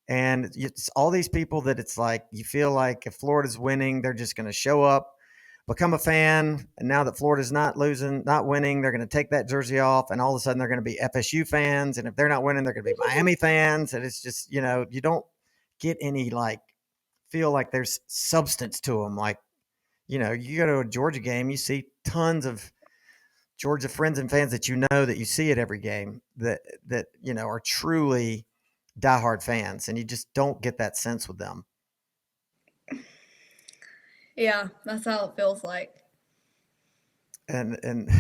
and it's all these people that it's like you feel like if Florida's winning, they're just going to show up, become a fan, and now that Florida's not winning, they're going to take that jersey off, and all of a sudden they're going to be FSU fans, and if they're not winning, they're going to be Miami fans, and it's just you don't get any feel like there's substance to them, like. You go to a Georgia game, you see tons of Georgia friends and fans that you know that you see at every game that are truly diehard fans, and you just don't get that sense with them. Yeah, that's how it feels like. And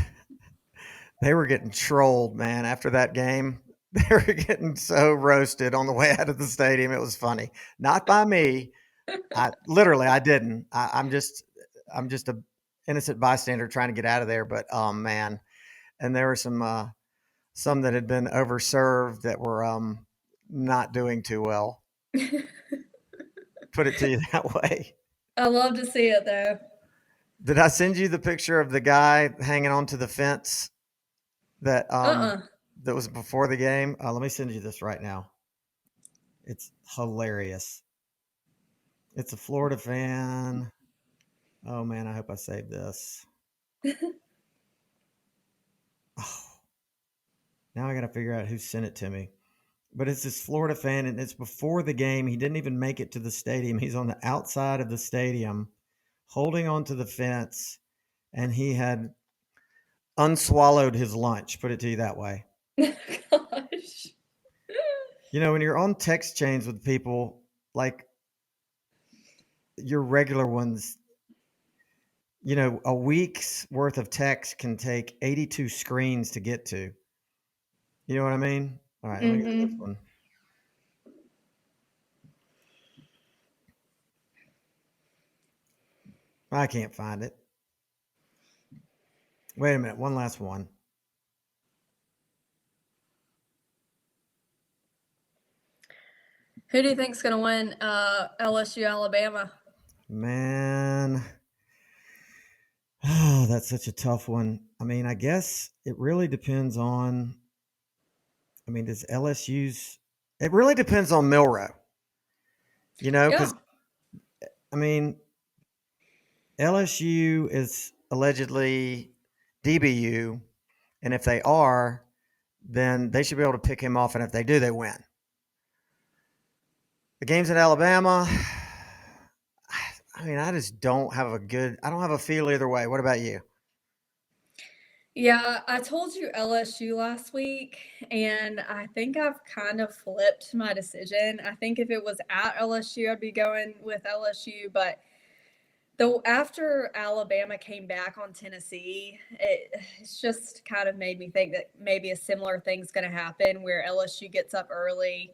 they were getting trolled, man, after that game. They were getting so roasted on the way out of the stadium. It was funny. Not by me. I didn't. I'm just a innocent bystander trying to get out of there. But oh man, and there were some that had been overserved that were not doing too well. Put it to you that way. I love to see it though. Did I send you the picture of the guy hanging onto the fence that Uh-uh. that was before the game? Let me send you this right now. It's hilarious. It's a Florida fan. Oh man, I hope I saved this. Oh, now I got to figure out who sent it to me. But it's this Florida fan, and it's before the game. He didn't even make it to the stadium. He's on the outside of the stadium, holding onto the fence, and he had unswallowed his lunch. Put it to you that way. Gosh. When you're on text chains with people, like your regular ones, a week's worth of text can take 82 screens to get to. You know what I mean? All right, let me get to this Mm-hmm. one. I can't find it. Wait a minute. One last one. Who do you think's gonna win LSU Alabama? Man. Oh, that's such a tough one. I mean, I guess it really depends on. I mean, does LSU's. It really depends on Milroe, Yeah. because, I mean, LSU is allegedly DBU, and if they are, then they should be able to pick him off, and if they do, they win. The games in Alabama, I mean, I just don't have I don't have a feel either way. What about you? Yeah, I told you LSU last week, and I think I've kind of flipped my decision. I think if it was at LSU, I'd be going with LSU, but though after Alabama came back on Tennessee, it's just kind of made me think that maybe a similar thing's going to happen where LSU gets up early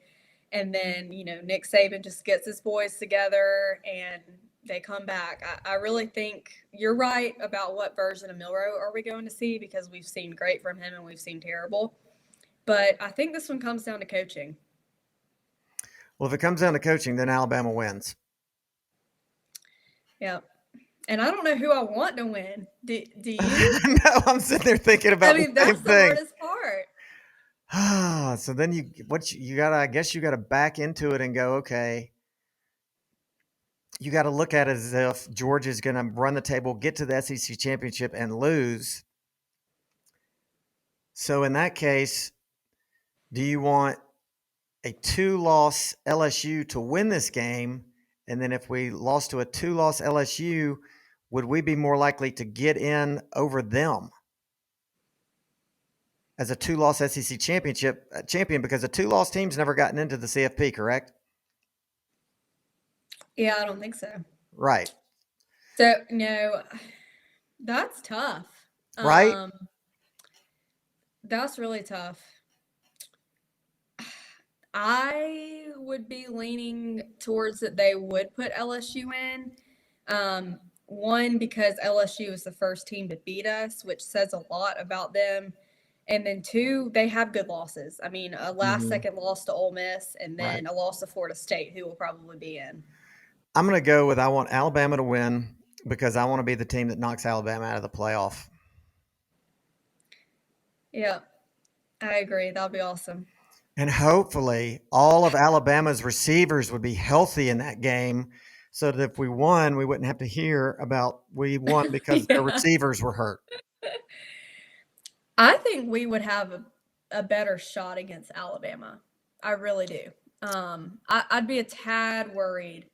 and then, Nick Saban just gets his boys together and they come back. I really think you're right about what version of Milroe are we going to see, because we've seen great from him and we've seen terrible. But I think this one comes down to coaching. Well, if it comes down to coaching, then Alabama wins. Yeah. And I don't know who I want to win. Do you? No, I'm sitting there thinking about the same that's the thing. hardest part. So then you gotta, I guess you gotta back into it and go, okay, you got to look at it as if Georgia's going to run the table, get to the SEC championship, and lose. So in that case, do you want a 2-loss LSU to win this game? And then if we lost to a 2-loss LSU, would we be more likely to get in over them as a 2-loss SEC champion? Because a 2-loss team's never gotten into the CFP, correct? Yeah, I don't think so. Right. So, no, that's tough. Right? That's really tough. I would be leaning towards that they would put LSU in. One, because LSU was the first team to beat us, which says a lot about them. And then two, they have good losses. I mean, a last-second loss to Ole Miss and then a loss to Florida State, who will probably be in. I'm going to go with I want Alabama to win because I want to be the team that knocks Alabama out of the playoff. Yeah, I agree. That'll be awesome. And hopefully all of Alabama's receivers would be healthy in that game so that if we won, we wouldn't have to hear about we won because the receivers were hurt. I think we would have a better shot against Alabama. I really do. I'd be a tad worried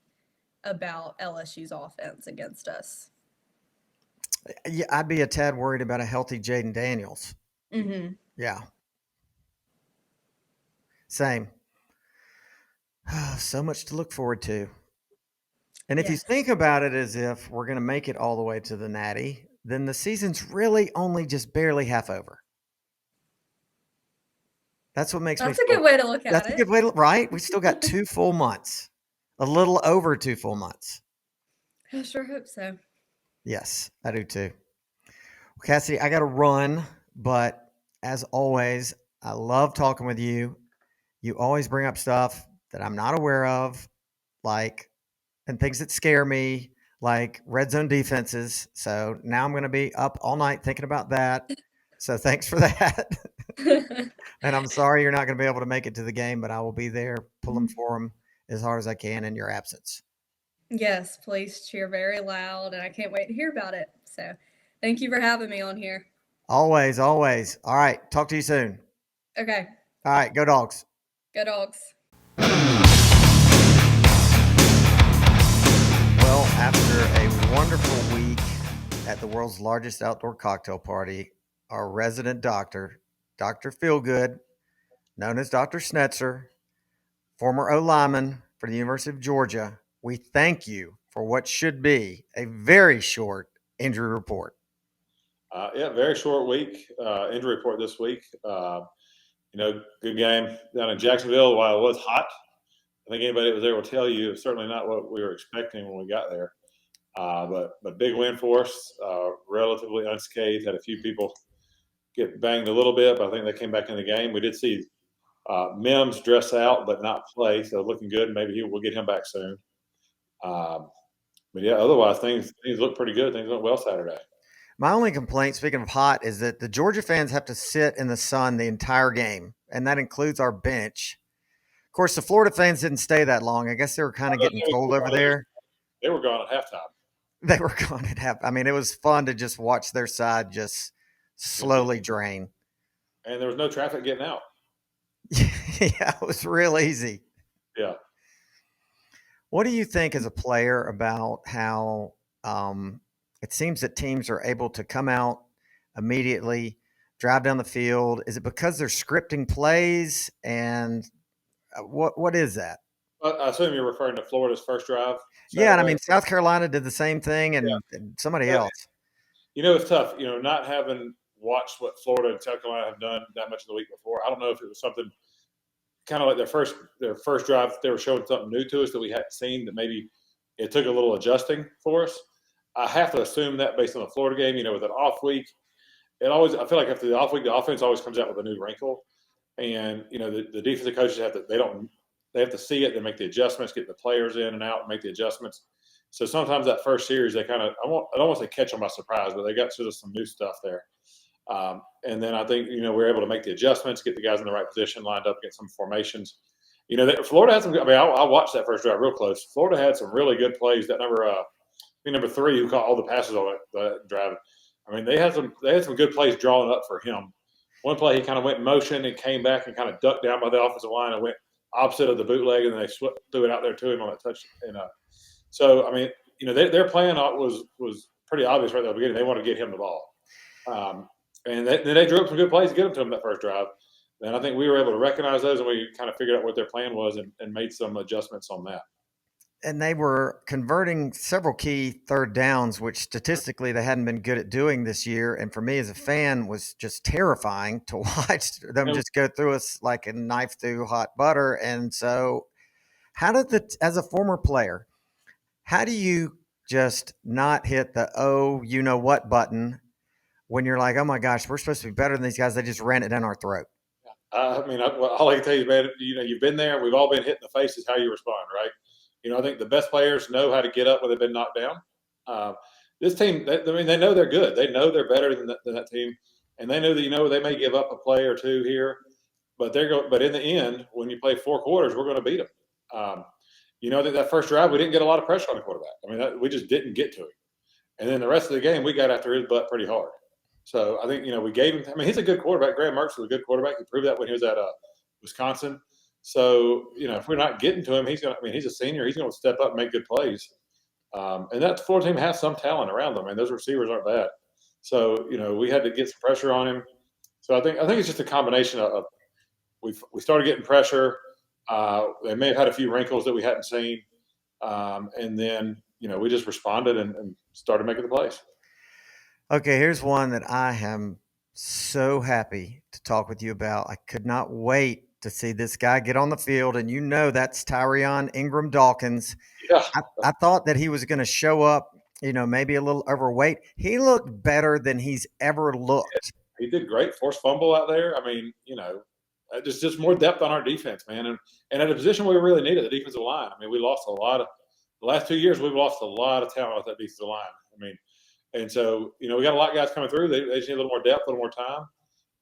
about LSU's offense against us. Yeah, I'd be a tad worried about a healthy Jaden Daniels. Mm-hmm. Yeah, same. So much to look forward to. And if you Yes. think about it as if we're going to make it all the way to the Natty, then the season's really only just barely half over. That's what makes me That's a feel. good way to look at That's a it. good way to, right? We still got 2 full months, a little over 2 full months. I sure hope so. Yes, I do too. Well, Cassidy, I got to run, but as always, I love talking with you. You always bring up stuff that I'm not aware of, like, and things that scare me, like red zone defenses. So now I'm going to be up all night thinking about that. So thanks for that. And I'm sorry you're not going to be able to make it to the game, but I will be there pulling for them as hard as I can in your absence. Yes, please cheer very loud, and I can't wait to hear about it. So, thank you for having me on here. Always, always. All right. Talk to you soon. Okay, All right. Go Dogs. go Dogs. Well, after a wonderful week at the world's largest outdoor cocktail party, our resident doctor, Dr. Feelgood, known as Dr. Schnetzer, former O lineman for the University of Georgia, we thank you for what should be a very short injury report. Yeah, very short week. Injury report this week. Good game down in Jacksonville. While it was hot, I think anybody that was there will tell you it's certainly not what we were expecting when we got there. But big win for us. Relatively unscathed. Had a few people get banged a little bit, but I think they came back in the game. We did see Mims dress out but not play, so looking good. Maybe we'll get him back soon. But yeah, otherwise things look pretty good. Things went well Saturday. My only complaint, speaking of hot, is that the Georgia fans have to sit in the sun the entire game, and that includes our bench. Of course, the Florida fans didn't stay that long. I guess they were kind of getting cold over there. They were gone at halftime. They were gone at half. I mean, it was fun to just watch their side just slowly drain. And there was no traffic getting out. Yeah, it was real easy. Yeah. What do you think as a player about how it seems that teams are able to come out immediately, drive down the field? Is it because they're scripting plays? And what is that? I assume you're referring to Florida's first drive. Yeah, and I mean, South Carolina did the same thing, and somebody else. It's tough. Not having watched what Florida and South Carolina have done that much in the week before. I don't know if it was something kind of like their first drive. They were showing something new to us that we hadn't seen. That maybe it took a little adjusting for us. I have to assume that based on the Florida game. With an off week, I feel like after the off week, the offense always comes out with a new wrinkle, and the defensive coaches they have to see it, then make the adjustments, get the players in and out, and make the adjustments. So sometimes that first series, they kind of I don't want to say catch them by surprise, but they got sort of some new stuff there. And then I think we're able to make the adjustments, get the guys in the right position, lined up, get some formations. Florida had some. I mean, I watched that first drive real close. Florida had some really good plays. That number 3 who caught all the passes on that drive. I mean, they had some good plays drawing up for him. One play he kind of went in motion and came back and kind of ducked down by the offensive line and went opposite of the bootleg, and then they threw it out there to him on that touch. And so I mean, their plan was pretty obvious right at the beginning. They wanted to get him the ball, and they drew up some good plays to get him to him that first drive. And I think we were able to recognize those, and we kind of figured out what their plan was and made some adjustments on that. And they were converting several key third downs, which statistically they hadn't been good at doing this year. And for me as a fan, was just terrifying to watch them just go through us like a knife through hot butter. And so as a former player, how do you just not hit the you-know-what button when you're like, oh my gosh, we're supposed to be better than these guys. They just ran it down our throat. I mean, all I can tell you, man, you've been there. We've all been hit in the face is how you respond, right? I think the best players know how to get up when they've been knocked down. This team, they know they're good. They know they're better than that team, and they know that they may give up a play or two here, but But in the end, when you play 4 quarters, we're going to beat them. I think that first drive we didn't get a lot of pressure on the quarterback. I mean, we just didn't get to him, and then the rest of the game we got after his butt pretty hard. So I think we gave him. I mean, he's a good quarterback. Graham Mertz was a good quarterback. He proved that when he was at Wisconsin. So, if we're not getting to him, he's a senior. He's going to step up and make good plays. And that Florida team has some talent around them. I mean, those receivers aren't bad. So, we had to get some pressure on him. So I think it's just a combination of we started getting pressure. They may have had a few wrinkles that we hadn't seen. And then, we just responded and started making the plays. Okay, here's one that I am so happy to talk with you about. I could not wait to see this guy get on the field, and that's Tyrion Ingram Dawkins. Yeah. I thought that he was going to show up, maybe a little overweight. He looked better than he's ever looked. He did great. Forced fumble out there. I mean, just more depth on our defense, man. And at a position we really needed, the defensive line. I mean, we lost a lot of – the last 2 years we've lost a lot of talent with that defensive line. I mean, and so, we got a lot of guys coming through. They just need a little more depth, a little more time.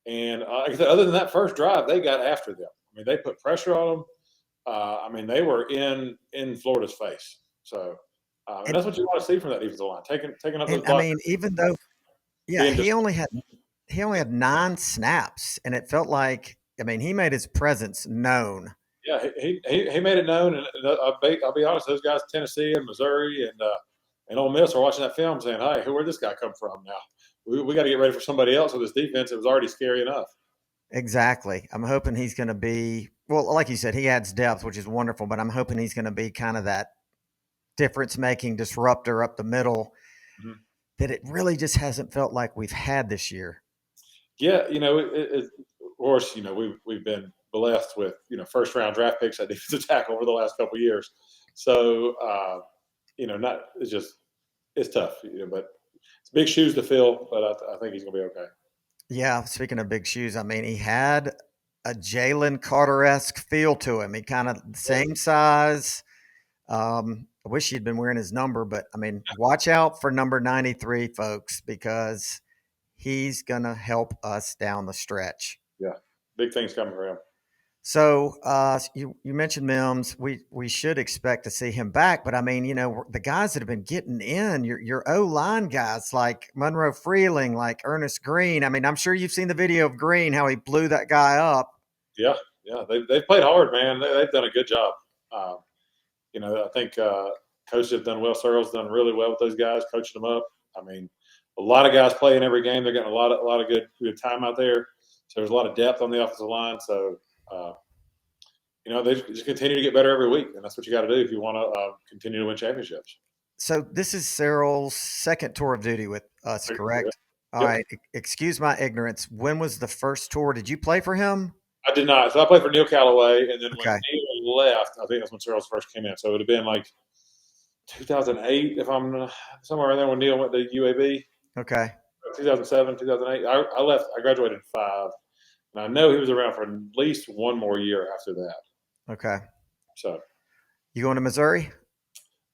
And like I said, other than that first drive, they got after them. I mean, they put pressure on them. I mean, they were in Florida's face. So and that's what you want to see from that defensive line, taking up those blocks. I mean, even though, he only had 9 snaps, and it felt like, he made his presence known. Yeah, he made it known, and I'll be honest, those guys, Tennessee and Missouri and Ole Miss, are watching that film saying, "Hey, where'd this guy come from?" Now we got to get ready for somebody else with this defense. It was already scary enough. Exactly. I'm hoping he's going to be, well, like you said, he adds depth, which is wonderful, but I'm hoping he's going to be kind of that difference-making disruptor up the middle that it really just hasn't felt like we've had this year. Yeah, of course, we've been blessed with, first-round draft picks at defensive tackle over the last couple of years. So, it's tough, but it's big shoes to fill, but I think he's going to be okay. Yeah, speaking of big shoes, he had a Jalen Carter-esque feel to him. He kind of the same size. I wish he'd been wearing his number, but, watch out for number 93, folks, because he's going to help us down the stretch. Yeah, big things coming for him. So you mentioned Mims. We should expect to see him back, but the guys that have been getting in, your O-line guys like Monroe Freeling, like Ernest Green. I'm sure you've seen the video of Green, how he blew that guy up. Yeah, they've played hard, man. They've done a good job. I think coaches have done well. Searle's done really well with those guys, coaching them up. A lot of guys play in every game. They're getting a lot of good time out there. So there's a lot of depth on the offensive line. So, they just continue to get better every week, and that's what you got to do if you want to continue to win championships. So this is Cyril's second tour of duty with us, correct? Yep. All right. Excuse my ignorance. When was the first tour? Did you play for him? I did not. So I played for Neil Callaway, and then when Okay. Neil left, I think that's when Cyril's first came in. So it would have been like 2008, if I'm somewhere around there when Neil went to UAB. Okay. 2007, 2008. I left. I graduated in 2005, and I know he was around for at least one more year after that. Okay. So you going to Missouri?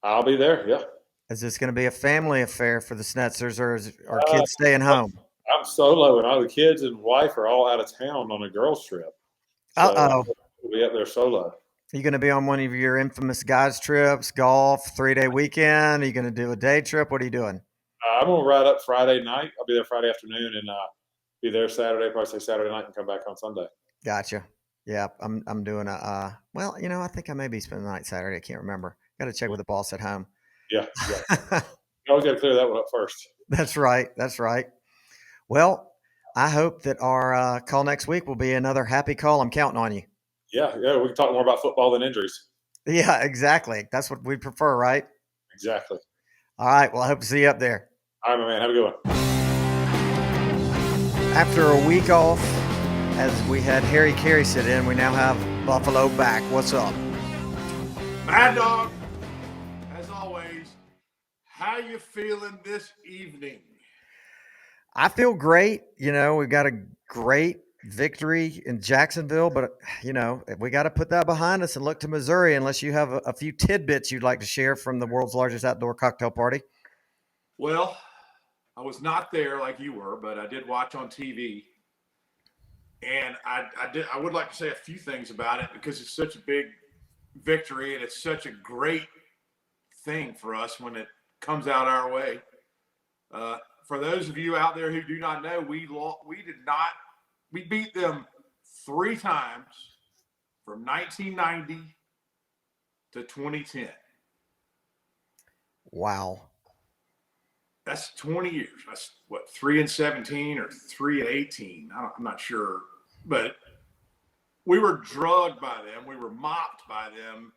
I'll be there. Yeah. Is this going to be a family affair for the Snetzers, or are kids staying home? I'm solo, and all the kids and wife are all out of town on a girls' trip. So we'll be up there solo. Are you going to be on one of your infamous guys' trips, golf, 3-day weekend? Are you going to do a day trip? What are you doing? I'm going to ride up Friday night. I'll be there Friday afternoon and be there Saturday, probably say Saturday night, and come back on Sunday. Gotcha. Yeah, I'm doing I think I may be spending the night Saturday. I can't remember. Got to check with the boss at home. Yeah. You always got to clear that one up first. That's right. Well, I hope that our call next week will be another happy call. I'm counting on you. Yeah, we can talk more about football than injuries. Yeah, exactly. That's what we prefer, right? Exactly. All right. Well, I hope to see you up there. All right, my man. Have a good one. After a week off, as we had Harry Carey sit in, we now have Buffalo back. What's up? Mad Dawg, as always, how you feeling this evening? I feel great. We've got a great victory in Jacksonville, but, we got to put that behind us and look to Missouri, unless you have a few tidbits you'd like to share from the world's largest outdoor cocktail party. Well, I was not there like you were, but I did watch on TV. And I would like to say a few things about it because it's such a big victory and it's such a great thing for us when it comes out our way. For those of you out there who do not know, we beat them 3 times from 1990 to 2010. Wow. That's 20 years. That's what, 3-17 or 3-18. I'm not sure, but we were drugged by them. We were mopped by them.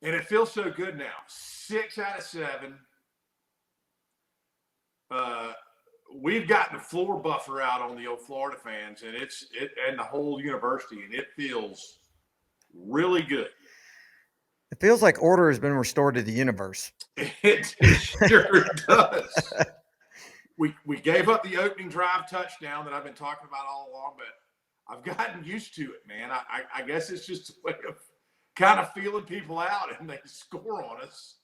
And it feels so good now. 6 out of 7. We've gotten the floor buffer out on the old Florida fans, and and the whole university, and it feels really good. It feels like order has been restored to the universe. It sure does. We gave up the opening drive touchdown that I've been talking about all along, but I've gotten used to it, man. I guess it's just a way of kind of feeling people out, and they score on us,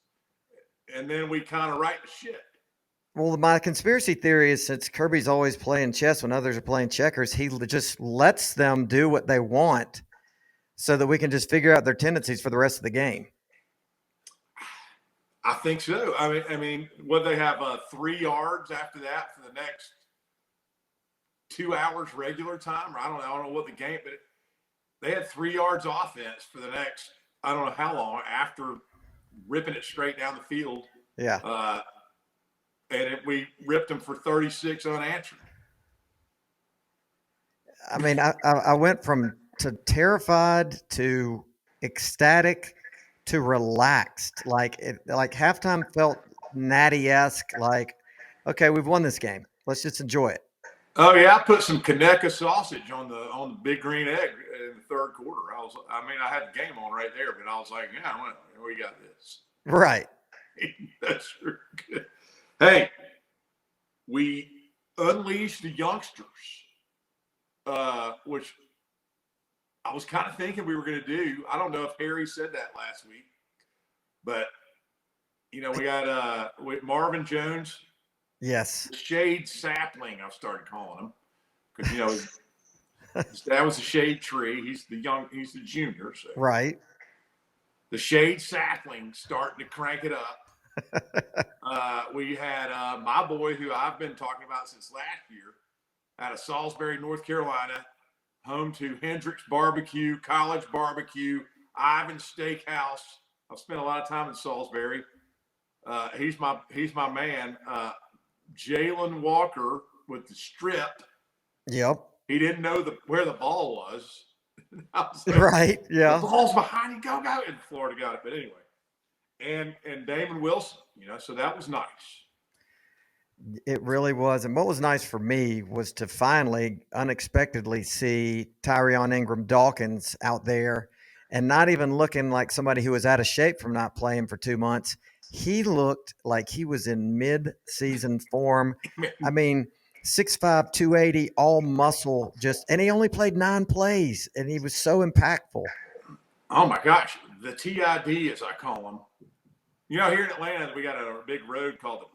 and then we kind of right the shit. Well, my conspiracy theory is since Kirby's always playing chess when others are playing checkers, he just lets them do what they want so that we can just figure out their tendencies for the rest of the game. I think so. I mean, what they have 3 yards after that for the next 2 hours regular time, or I don't know what the game, but they had 3 yards offense for the next, I don't know how long after ripping it straight down the field. Yeah. And we ripped them for 36 unanswered. I mean, I went from terrified to ecstatic to relaxed. Like halftime felt Natty-esque. Like, okay, we've won this game. Let's just enjoy it. Oh yeah, I put some Kaneka sausage on the big green egg in the third quarter. I had the game on right there, but I was like, yeah, we got this. Right. That's sure good. Hey, we unleashed the youngsters, which I was kind of thinking we were going to do. I don't know if Harry said that last week, but we got with Marvin Jones. Yes. The shade sapling, I've started calling him, because his dad was a shade tree. He's the junior. So. Right. The shade sapling starting to crank it up. We had my boy, who I've been talking about since last year, out of Salisbury, North Carolina, home to Hendrick's Barbecue, College Barbecue, Ivan's Steakhouse. I've spent a lot of time in Salisbury. He's my man. Jalen Walker with the strip. Yep. He didn't know where the ball was. I was like, right. Yeah. The ball's behind you. Go. And Florida got it. But anyway. And Damon Wilson, so that was nice. It really was. And what was nice for me was to finally unexpectedly see Tyrion Ingram-Dawkins out there and not even looking like somebody who was out of shape from not playing for 2 months. He looked like he was in mid-season form. I mean, 6'5", 280, all muscle, and he only played 9 plays, and he was so impactful. Oh my gosh, the TID, as I call him. Here in Atlanta, we got a big road called the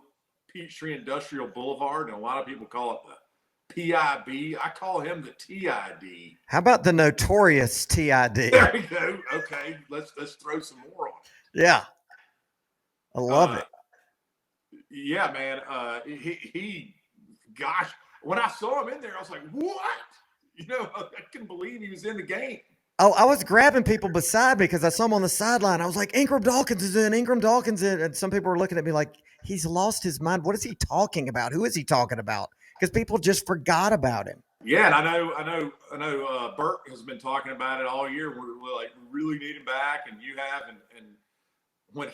Peachtree Industrial Boulevard, and a lot of people call it the PIB. I call him the TID. How about the notorious TID? There we go. Okay, let's throw some more on it. Yeah, I love it. Yeah, man. Gosh, when I saw him in there, I was like, what? I couldn't believe he was in the game. Oh, I was grabbing people beside me because I saw him on the sideline. I was like, Ingram-Dawkins is in, Ingram-Dawkins in. And some people were looking at me like, he's lost his mind. What is he talking about? Who is he talking about? Because people just forgot about him. Yeah, and I know Bert has been talking about it all year. We're like, we really need him back, and you have. And when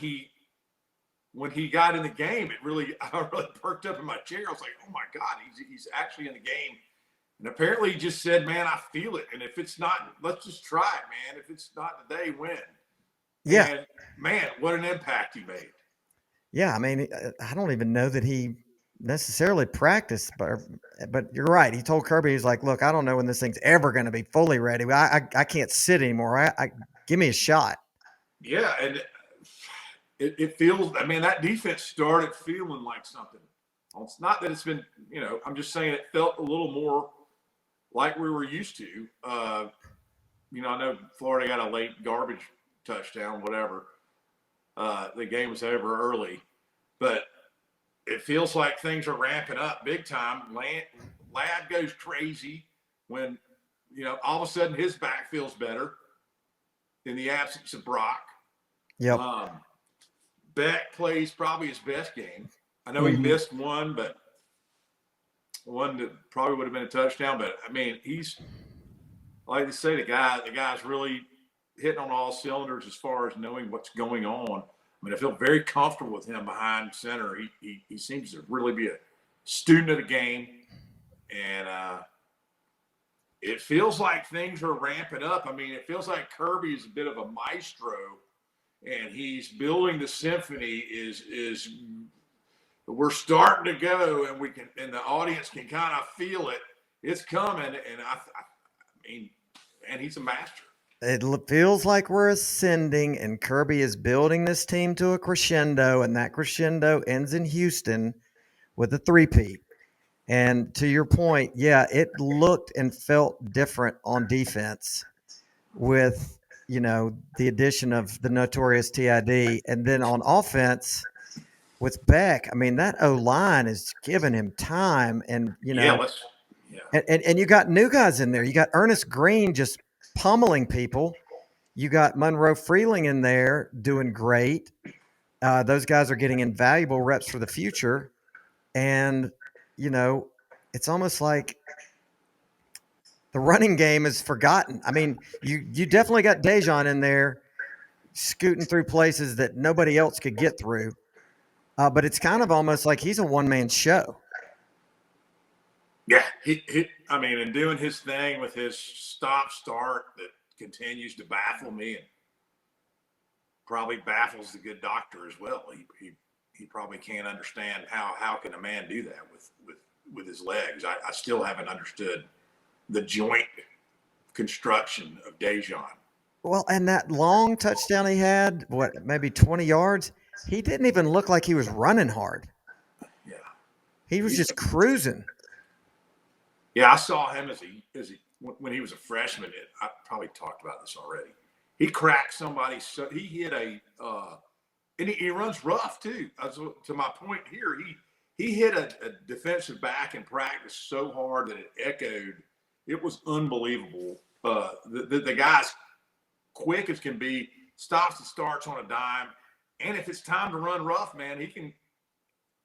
he got in the game, I really perked up in my chair. I was like, oh my God, he's actually in the game. And apparently he just said, man, I feel it. And if it's not, let's just try it, man. If it's not today, win. Yeah. And man, what an impact he made. Yeah. I mean, I don't even know that he necessarily practiced, but you're right. He told Kirby, he's like, look, I don't know when this thing's ever going to be fully ready. I can't sit anymore. I give me a shot. Yeah. And it feels, that defense started feeling like something. Well, it's not that it's been, I'm just saying it felt a little more like we were used to. I know Florida got a late garbage touchdown, whatever. The game was over early, but it feels like things are ramping up big time. Ladd goes crazy when, all of a sudden his back feels better in the absence of Brock. Yep. Beck plays probably his best game. I know he missed one, but one that probably would have been a touchdown. But I mean, he's like they say, the guy's really hitting on all cylinders as far as knowing what's going on. I mean, I feel very comfortable with him behind center. He seems to really be a student of the game, and it feels like things are ramping up. I mean, it feels like Kirby is a bit of a maestro, and he's building the symphony. Is we're starting to go, and the audience can kind of feel it. It's coming, and I mean, and he's a master. It feels like we're ascending, and Kirby is building this team to a crescendo, and that crescendo ends in Houston with a three-peat. And to your point, yeah, it looked and felt different on defense with, the addition of the notorious TID. And then on offense with Beck, I mean, that O-line is giving him time. And, and you got new guys in there. You got Ernest Green just pummeling people. You got Monroe Freeling in there doing great. Those guys are getting invaluable reps for the future. And, it's almost like the running game is forgotten. I mean, you definitely got Dejon in there scooting through places that nobody else could get through. But it's kind of almost like he's a one-man show. Yeah, I mean, and doing his thing with his stop-start that continues to baffle me and probably baffles the good doctor as well. He probably can't understand how can a man do that with his legs. I still haven't understood the joint construction of Dejon. Well, and that long touchdown he had, maybe 20 yards, he didn't even look like he was running hard. Yeah. He was just cruising. Yeah, I saw him when he was a freshman. I probably talked about this already. He cracked somebody. So he hit and he runs rough too. To my point here, he hit a defensive back in practice so hard that it echoed. It was unbelievable. The guy's quick as can be, stops and starts on a dime, and if it's time to run rough, man,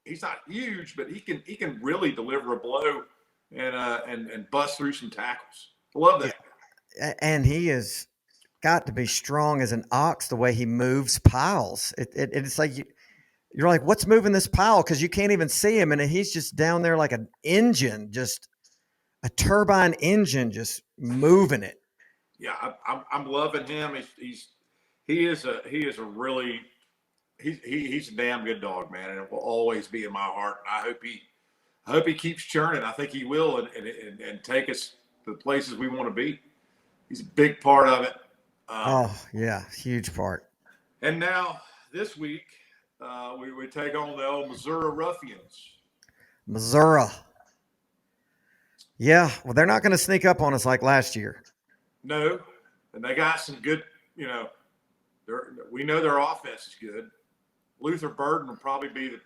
he's not huge, but he can really deliver a blow and bust through some tackles. I love that. And he has got to be strong as an ox the way he moves piles. It's like you're like, what's moving this pile? Because you can't even see him, and he's just down there like an engine, just a turbine engine, just moving it. Yeah, I'm loving him. He's a damn good dog, man, and it will always be in my heart. And I hope he keeps churning. I think he will, and take us to the places we want to be. He's a big part of it. Huge part. And now this week, we take on the old Missouri Ruffians. Missouri. Yeah, well, they're not going to sneak up on us like last year. No, and they got some good, we know their offense is good. Luther Burden will probably be the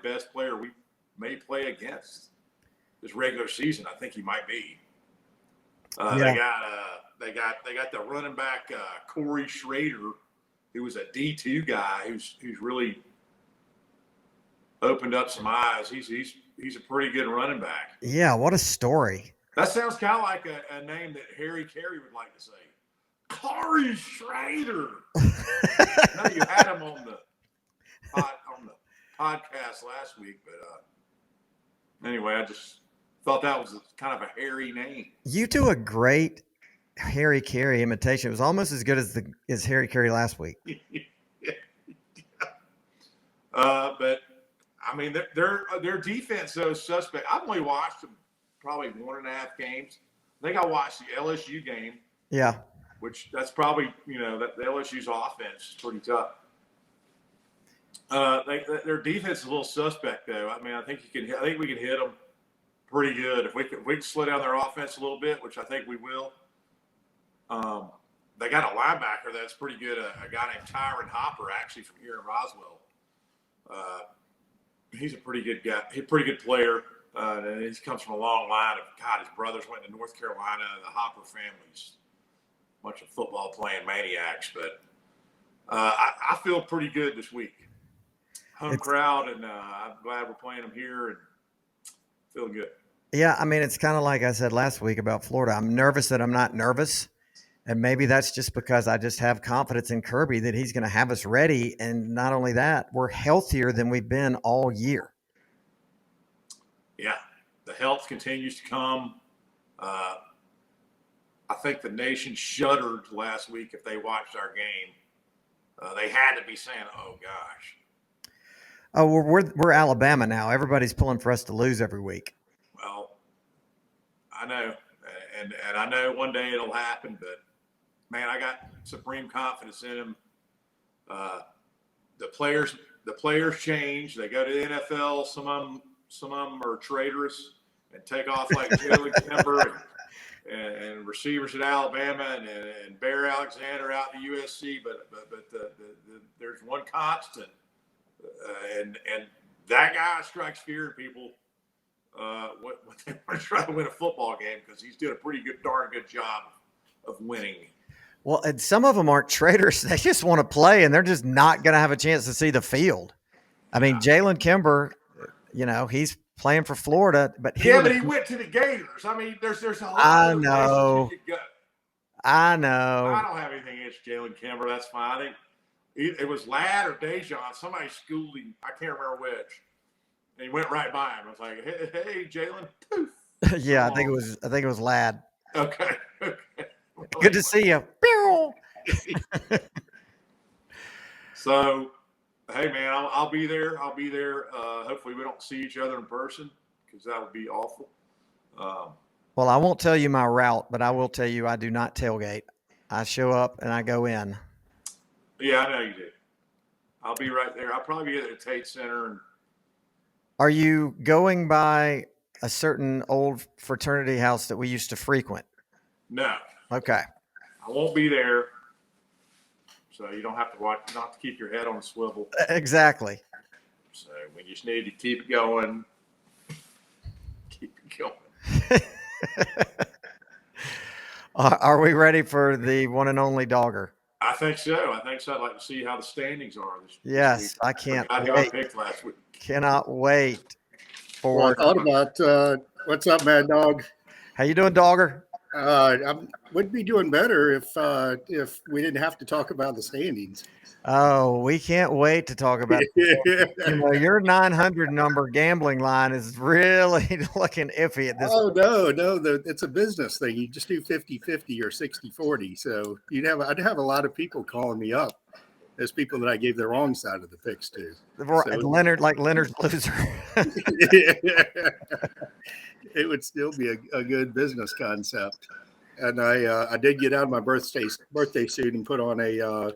best player we may play against this regular season. I think he might be. They got the running back Corey Schrader, who was a D2 guy who's really opened up some eyes. He's a pretty good running back. Yeah, what a story. That sounds kind of like a name that Harry Carey would like to say. Corey Schrader. I know you had him on the podcast last week, but anyway, I just thought that was kind of a hairy name. You do a great Harry Carey imitation. It was almost as good as Harry Carey last week. But I mean, their defense though is suspect. I've only watched them probably 1.5 games. I think I watched the LSU game. Yeah. Which that's probably that the LSU's offense is pretty tough. Their defense is a little suspect though. I mean, I think we can hit them pretty good if we can slow down their offense a little bit, which I think we will. They got a linebacker that's pretty good. A guy named Tyron Hopper, actually from here in Roswell. He's a pretty good guy. He's a pretty good player. And he comes from a long line of his brothers went to North Carolina. The Hopper family's a bunch of football playing maniacs, but I feel pretty good this week. Home crowd, and I'm glad we're playing them here and feeling good. Yeah, I mean, it's kind of like I said last week about Florida. I'm nervous that I'm not nervous. And maybe that's just because I just have confidence in Kirby that he's going to have us ready. And not only that, we're healthier than we've been all year. Yeah, the health continues to come. I think the nation shuddered last week if they watched our game. They had to be saying, "Oh gosh." Oh, we're Alabama now. Everybody's pulling for us to lose every week. Well, I know, and I know one day it'll happen. But man, I got supreme confidence in him. The players change. They go to the NFL. Some of them are traitorous and take off like Jalen Kimber and receivers at Alabama and Bear Alexander out to USC. But there's one constant, and that guy strikes fear in people. When they want to try to win a football game, because he's doing a darn good job of winning. Well, and some of them aren't traitors. They just want to play, and they're just not going to have a chance to see the field. I mean, Jalen Kimber, he's playing for Florida, but he went to the Gators. I mean, there's a lot of places you could go. I know. I don't have anything against Jalen Kimber. That's fine. It was Ladd or Dejon. Somebody schooled him. I can't remember which. And he went right by him. I was like, "Hey, Jalen." Yeah, I think it was Ladd. Okay. Good to see you. So, hey, man, I'll be there. Hopefully, we don't see each other in person, because that would be awful. Well, I won't tell you my route, but I will tell you I do not tailgate. I show up and I go in. Yeah, I know you do. I'll be right there. I'll probably be at the Tate Center. Are you going by a certain old fraternity house that we used to frequent? No. Okay. I won't be there, so you don't have to watch, not to keep your head on a swivel. Exactly. So we just need to keep it going. Keep it going. Are we ready for the one and only Dogger? I think so. I'd like to see how the standings are this Yes, week. I can't wait. I picked last week. Cannot wait for. Well, I thought about what's up, Mad Dawg. How you doing, Dogger? I would be doing better if we didn't have to talk about the standings. Oh, we can't wait to talk about it. Your 900 number gambling line is really looking iffy at this point. No, it's a business thing. You just do 50-50 or 60-40. So I'd have a lot of people calling me up. There's people that I gave the wrong side of the picks to. Leonard's loser. It would still be a good business concept. And I did get out of my birthday suit and put on a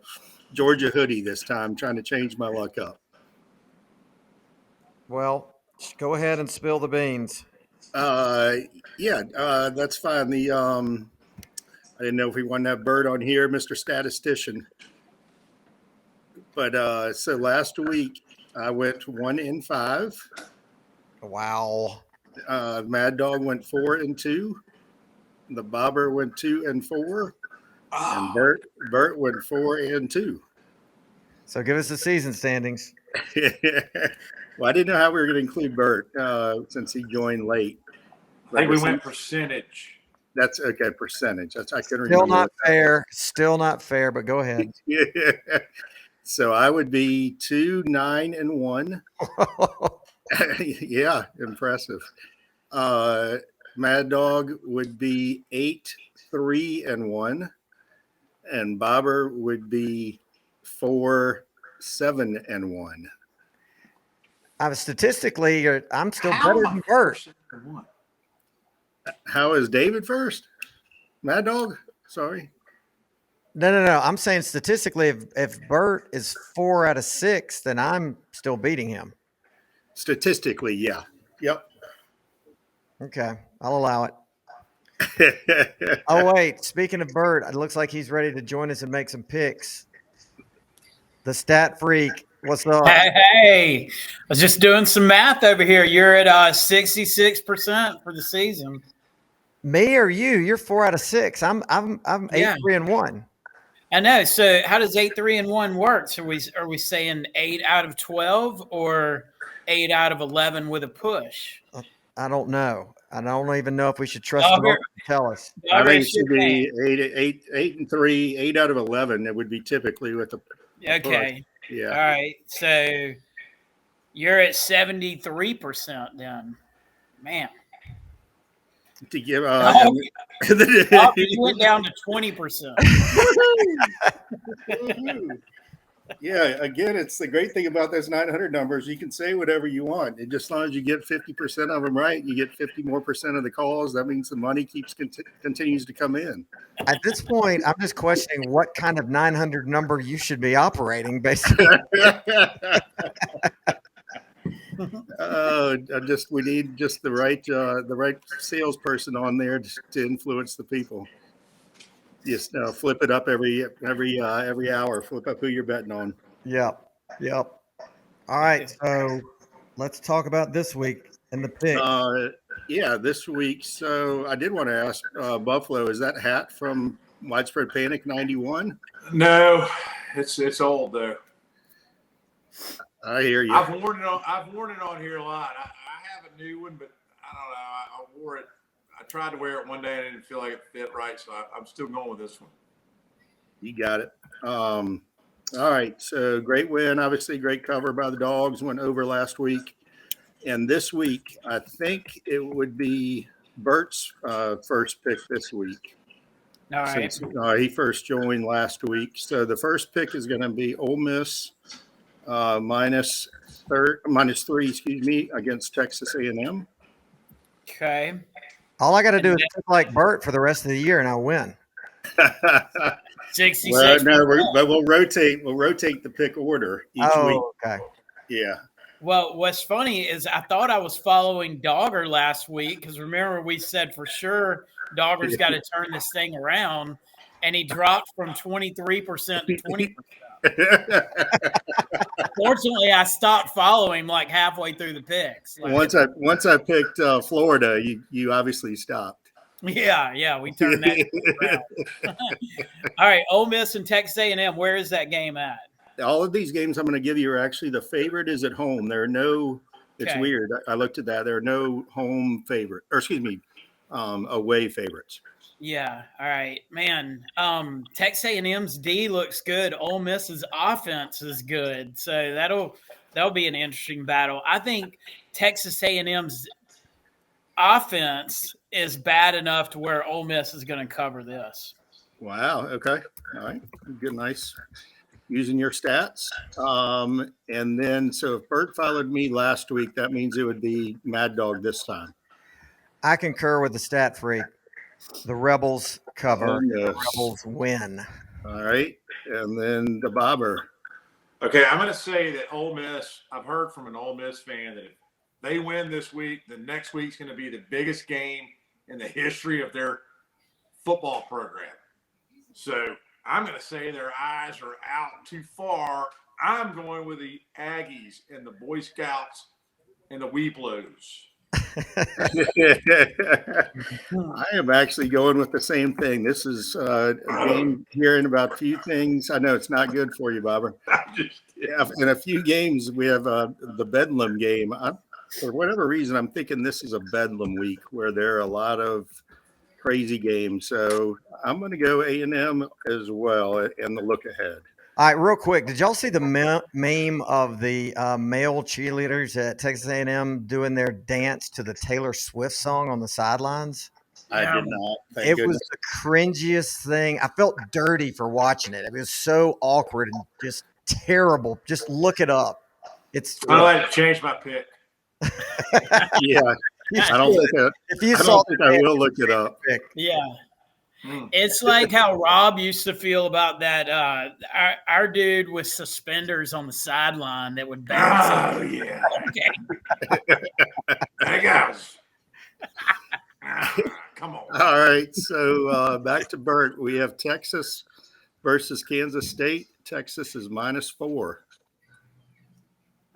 Georgia hoodie this time, trying to change my luck up. Well, go ahead and spill the beans. That's fine. I didn't know if we wanted to have Bert on here, Mr. Statistician. But so last week I went 1-5. Wow. Mad Dawg went 4-2. The Bobber went 2-4. And Bert went 4-2. So give us the season standings. Well, I didn't know how we were going to include Bert since he joined late. I think we went percentage. That's okay. Percentage. I couldn't remember. Still not fair. But go ahead. Yeah. So I would be 2-9-1. Yeah, impressive. Mad Dawg would be 8-3-1, and Bobber would be 4-7-1. Statistically, I'm still better than Bert. How is David first? Mad Dawg? Sorry. No. I'm saying statistically, if Bert is 4 out of 6, then I'm still beating him. Statistically, yeah. Yep. Okay, I'll allow it. Oh, wait. Speaking of Bert, it looks like he's ready to join us and make some picks. The stat freak. What's up? Hey, I was just doing some math over here. You're at 66% for the season. Me or you? You're 4 out of 6. I'm 8-3-1. I know. So how does 8-3-1 work? So are we saying 8 out of 12 or 8 out of 11 with a push? I don't know. I don't even know if we should trust Dogger, Mo to tell us. I Dogger, think it it's your should be 8-3, 8 out of 11. It would be typically with the Okay. Yeah. All right. So you're at 73% then. Man. To give Dog, you went down to 20%. Yeah, again, it's the great thing about those 900 numbers. You can say whatever you want. And just as long as you get 50% of them right, you get 50 more percent of the calls. That means the money continues to come in. At this point, I'm just questioning what kind of 900 number you should be operating based on. We need just the right salesperson on there to influence the people. Just flip it up every hour. Flip up who you're betting on. Yep. All right, so let's talk about this week in the pick. This week. So I did want to ask Buffalo, is that hat from Widespread Panic '91? No, it's old though. I hear you. I've worn it on here a lot. I have a new one, but I don't know. I wore it. I tried to wear it one day and I didn't feel like it fit right, so I'm still going with this one. You got it. All right. So great win. Obviously, great cover by the Dogs. Went over last week. And this week, I think it would be Bert's first pick this week. All right. Since he first joined last week. So the first pick is going to be Ole Miss minus 3, against Texas A&M. Okay. All I got to do is pick like Bert for the rest of the year, and I win. 66. Well, no, but we'll rotate the pick order each week. Okay. Yeah. Well, what's funny is I thought I was following Dogger last week because remember we said for sure Dogger's got to turn this thing around, and he dropped from 23% to 20%. Fortunately, I stopped following him like halfway through the picks. Once I picked Florida, you obviously stopped. Yeah, we turned that around. All right, Ole Miss and Texas A&M. Where is that game at? All of these games I'm going to give you are actually the favorite is at home. There are no. It's weird. I looked at that. There are no home favorite, or excuse me, away favorites. Yeah. All right, man. Texas A&M's D looks good. Ole Miss's offense is good, so that'll be an interesting battle. I think Texas A&M's offense is bad enough to where Ole Miss is going to cover this. Wow. Okay. All right. Good. Nice. Using your stats. And then, so if Bert followed me last week, that means it would be Mad Dawg this time. I concur with the stat freak. The Rebels cover. The Rebels win. All right. And then the Bobber. Okay, I'm going to say that Ole Miss, I've heard from an Ole Miss fan that if they win this week, the next week's going to be the biggest game in the history of their football program. So I'm going to say their eyes are out too far. I'm going with the Aggies and the Boy Scouts and the Weeblos. I am actually going with the same thing. This is a game hearing about a few things. I know it's not good for you, Bobber. In a few games, we have the Bedlam game. For whatever reason, I'm thinking this is a Bedlam week where there are a lot of crazy games. So I'm going to go A&M as well in the look ahead. All right, real quick. Did y'all see the meme of the male cheerleaders at Texas A&M doing their dance to the Taylor Swift song on the sidelines? I did not. It was the cringiest thing. I felt dirty for watching it. It was so awkward and just terrible. Just look it up. It's. I'm going to change my pick. Yeah. I don't think I will look it up. Yeah. It's like how Rob used to feel about that our dude with suspenders on the sideline that would bounce. Oh, yeah. Hey, guys. Come on. All right. So back to Bert. We have Texas versus Kansas State. Texas is -4.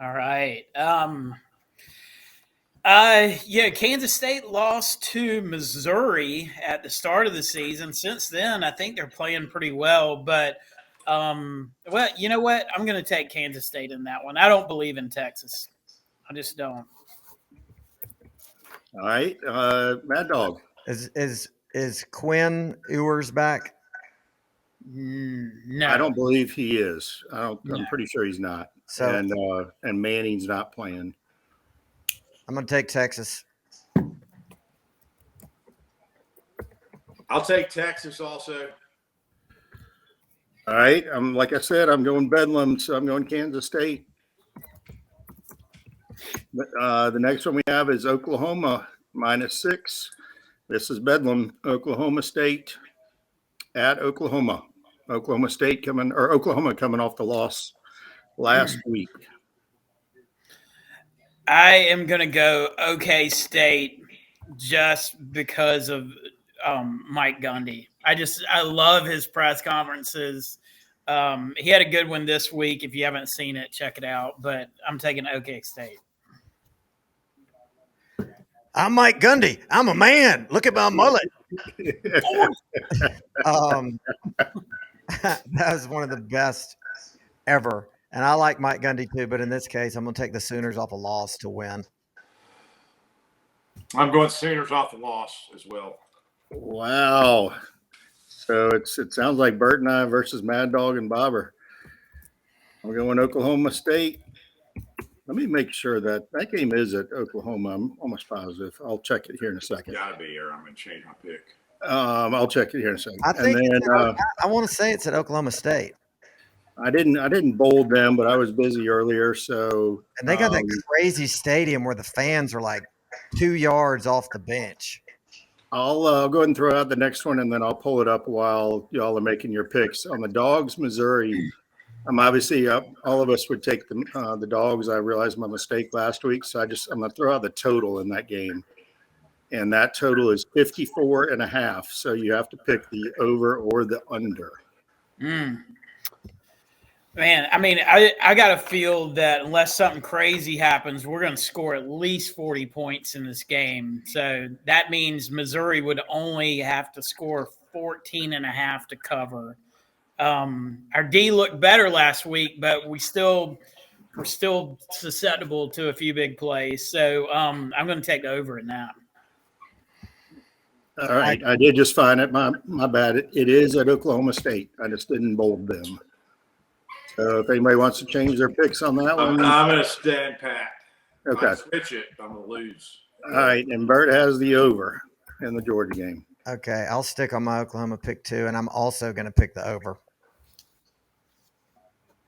All right. Yeah, Kansas State lost to Missouri at the start of the season. Since then, I think they're playing pretty well. But, well, you know what? I'm going to take Kansas State in that one. I don't believe in Texas. I just don't. All right, Mad Dog. Is Quinn Ewers back? No, I don't believe he is. I'm No. pretty sure he's not. So And Manning's not playing. I'm going to take Texas. I'll take Texas also. All right. Like I said, I'm going Bedlam, so I'm going Kansas State. The next one we have is Oklahoma -6. This is Bedlam, Oklahoma State at Oklahoma. Oklahoma coming off the loss last week. I am going to go OK State just because of Mike Gundy. I love his press conferences. He had a good one this week. If you haven't seen it, check it out. But I'm taking OK State. I'm Mike Gundy. I'm a man. Look at my mullet. That was one of the best ever. And I like Mike Gundy too, but in this case, I'm going to take the Sooners off a loss to win. I'm going Sooners off the loss as well. Wow. So it sounds like Bert and I versus Mad Dog and Bobber. I'm going Oklahoma State. Let me make sure that game is at Oklahoma. I'm almost positive. I'll check it here in a second. Gotta be here. I'm going to change my pick. I'll check it here in a second. I think I want to say it's at Oklahoma State. I didn't bold them, but I was busy earlier. So And they got that crazy stadium where the fans are like 2 yards off the bench. I'll go ahead and throw out the next one, and then I'll pull it up while y'all are making your picks. On the Dogs, Missouri, obviously all of us would take the Dogs. I realized my mistake last week, so I'm going to throw out the total in that game. And that total is 54.5. So you have to pick the over or the under. Man, I mean, I got to feel that unless something crazy happens, we're going to score at least 40 points in this game. So that means Missouri would only have to score 14.5 to cover. Our D looked better last week, but we're still susceptible to a few big plays. So I'm going to take the over in that. All right. I did just find it. My bad. It is at Oklahoma State. I just didn't bold them. So if anybody wants to change their picks on that one. I'm going to stand pat. Okay. I'll switch it. I'm going to lose. All right. And Bert has the over in the Georgia game. Okay. I'll stick on my Oklahoma pick too, and I'm also going to pick the over.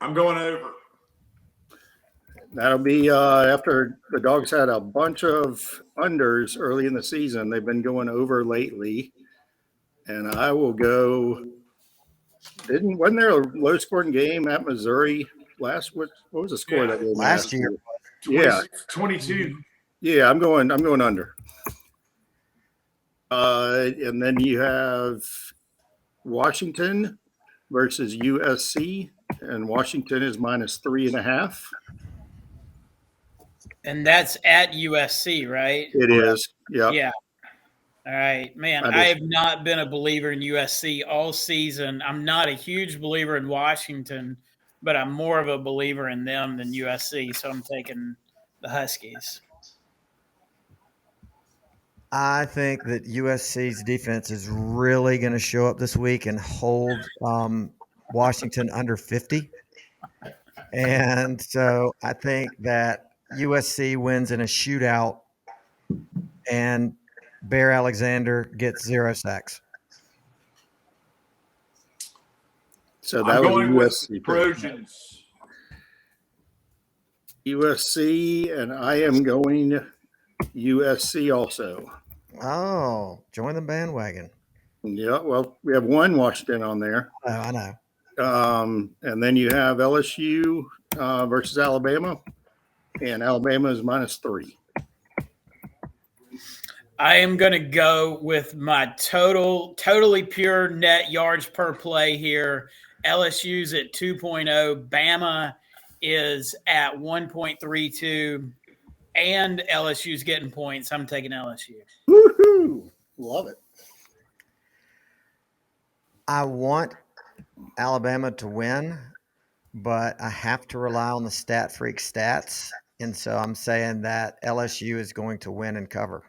I'm going over. That'll be after the Dogs had a bunch of unders early in the season. They've been going over lately. And I will go. Wasn't there a low scoring game at Missouri what was the score that game last year? 22. Yeah, I'm going under. And then you have Washington versus USC, and Washington is -3.5. And that's at USC, right? It is. Yeah. Yeah. All right, man, I have not been a believer in USC all season. I'm not a huge believer in Washington, but I'm more of a believer in them than USC, so I'm taking the Huskies. I think that USC's defense is really going to show up this week and hold Washington under 50. And so I think that USC wins in a shootout and Bear Alexander gets 0 sacks. So that was USC. Trojans. USC, and I am going USC also. Oh, join the bandwagon. Yeah, well, we have one Washington on there. Oh, I know. And then you have LSU versus Alabama, and Alabama is -3. I am going to go with my totally pure net yards per play here. LSU's at 2.0. Bama is at 1.32. and LSU's getting points, I'm taking LSU. Woohoo! Love it. I want Alabama to win, but I have to rely on the Stat Freak stats. And so I'm saying that LSU is going to win and cover.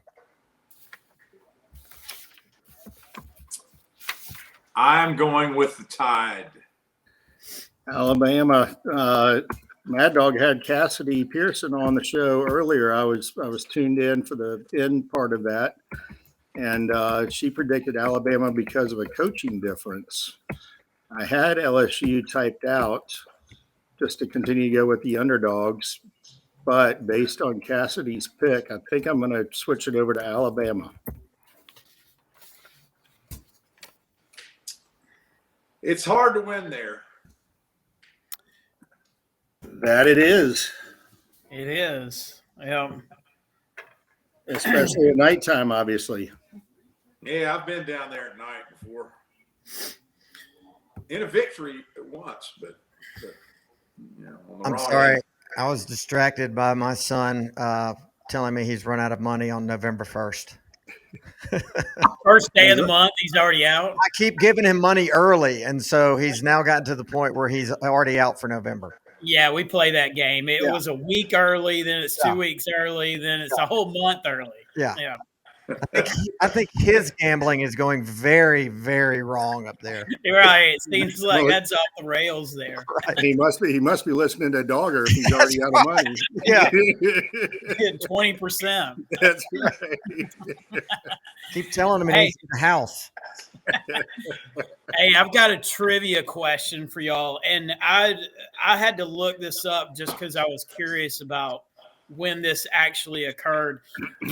I'm going with the Tide. Alabama. Mad Dog had Cassidy Pearson on the show earlier. I was tuned in for the end part of that, and she predicted Alabama because of a coaching difference. I had LSU typed out just to continue to go with the underdogs, but based on Cassidy's pick, I think I'm going to switch it over to Alabama. It's hard to win there. That it is. It is. Yeah. Especially at nighttime, obviously. Yeah, I've been down there at night before. In a victory once, but you know, on the I'm wrong sorry. end. I was distracted by my son telling me he's run out of money on November 1st. First day of the month, he's already out. I keep giving him money early, and so he's now gotten to the point where he's already out for November. Yeah, we play that game. It was a week early, then it's 2 weeks early, then it's a whole month early. Yeah. Yeah. I think his gambling is going very, very wrong up there. Right. It seems like that's off the rails there. Right. He must be listening to Dogger if he's already out of money. Yeah. 20%. That's right. Keep telling him he needs the house. Hey, I've got a trivia question for y'all, and I had to look this up just because I was curious about when this actually occurred.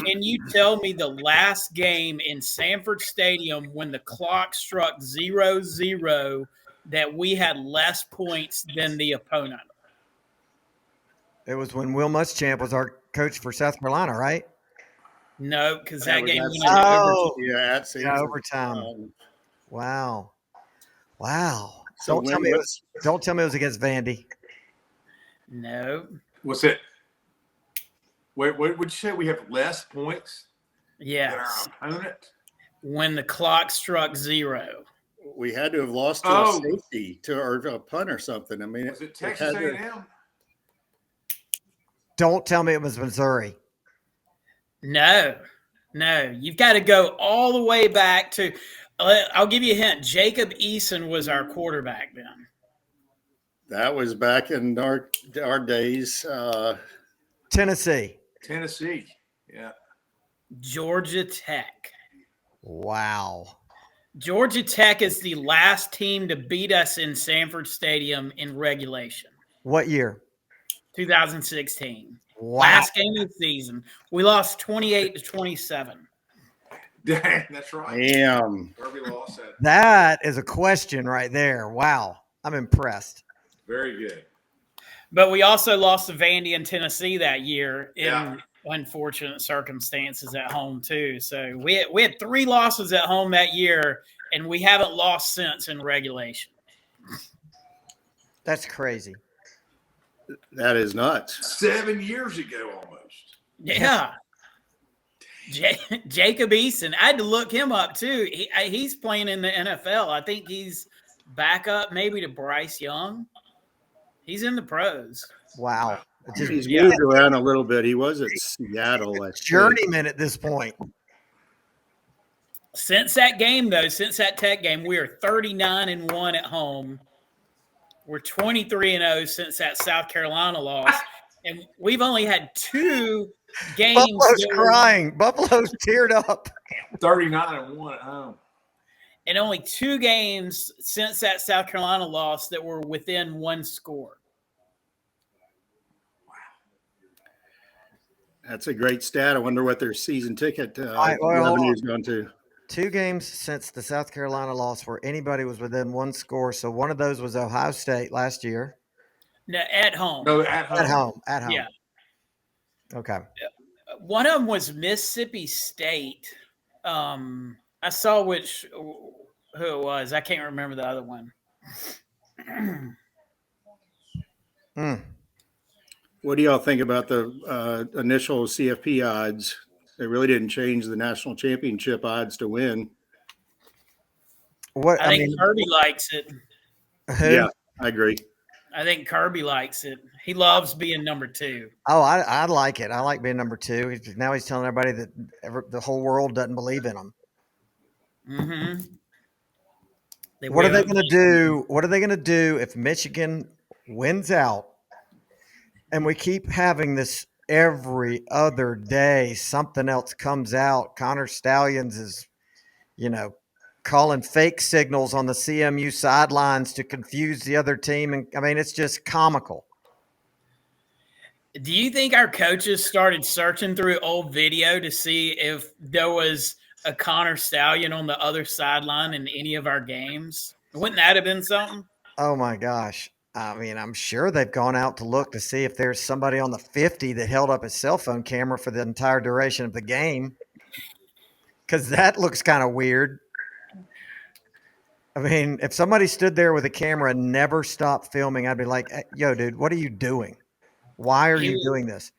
Can you tell me the last game in Sanford Stadium when the clock struck 0-0 that we had less points than the opponent? It was when Will Muschamp was our coach for South Carolina, right? No, because that game went into Oh, Yeah, at Sanford. overtime. Wow. So Don't tell me it was against Vandy. No. What's it? Wait, what would you say? We have less points than Yeah. our opponent? When the clock struck 0. We had to have lost to a safety or a punt or something. I mean, Was it Texas A&M? Don't tell me it was Missouri. No. You've got to go all the way back to I'll give you a hint. Jacob Eason was our quarterback then. That was back in our days. Tennessee. Yeah. Georgia Tech. Wow. Georgia Tech is the last team to beat us in Sanford Stadium in regulation. What year? 2016. Wow. Last game of the season. We lost 28-27. Dang, that's right. Damn. Where we lost that. That is a question right there. Wow. I'm impressed. Very good. But we also lost to Vandy and Tennessee that year in unfortunate circumstances at home too. So we had 3 losses at home that year, and we haven't lost since in regulation. That's crazy. That is nuts. 7 years ago almost. Yeah. Jacob Eason. I had to look him up too. He's playing in the NFL. I think he's back up maybe to Bryce Young. He's in the pros. Wow. He's moved around a little bit. He was at Seattle. Journeyman at this point. Since that game, though, since that Tech game, we are 39-1 at home. We're 23-0 since that South Carolina loss. And we've only had 2 games. Buffalo's crying. Buffalo's teared up. 39-1 at home. And only 2 games since that South Carolina loss that were within 1 score. Wow. That's a great stat. I wonder what their season ticket revenue is going to. 2 games since the South Carolina loss where anybody was within 1 score. So one of those was Ohio State last year. No, at home. No, at home. At home. Yeah. Okay. One of them was Mississippi State. I saw who it was. I can't remember the other one. What do y'all think about the initial CFP odds? They really didn't change the national championship odds to win. What I think Kirby likes it. who? Yeah, I agree. I think Kirby likes it. He loves being number 2. Oh, I like it. I like being number 2. Now he's telling everybody that the whole world doesn't believe in him. Mm-hmm. What are they going to do? What are they going to do if Michigan wins out and we keep having this every other day? Something else comes out. Connor Stallions is, calling fake signals on the CMU sidelines to confuse the other team. And I mean, it's just comical. Do you think our coaches started searching through old video to see if there was a Connor Stallion on the other sideline in any of our games? Wouldn't that have been something? Oh my gosh. I mean, I'm sure they've gone out to look to see if there's somebody on the 50 that held up his cell phone camera for the entire duration of the game. Because that looks kind of weird. I mean, if somebody stood there with a camera and never stopped filming, I'd be like, hey, yo, dude, what are you doing? Why are you doing this?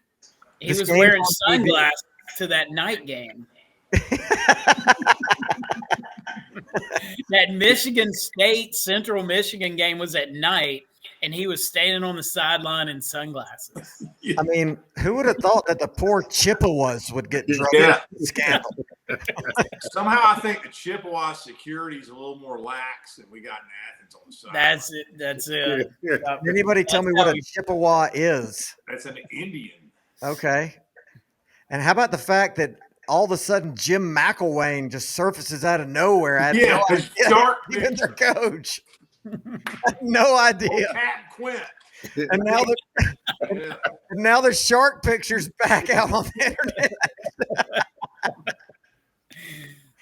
He was wearing sunglasses to that night game. That Michigan State Central Michigan game was at night, and he was standing on the sideline in sunglasses. I mean, who would have thought that the poor Chippewas would get drugged Yeah. in the scandal? Somehow I think the Chippewa security is a little more lax than we got in Athens on the side. That's it. That's it. Can anybody tell me what a Chippewa is? That's an Indian. Okay. And how about the fact that all of a sudden Jim McElwain just surfaces out of nowhere? I had no idea. Dark Even their coach. No idea. Captain Quint. And now the shark pictures back out on the internet.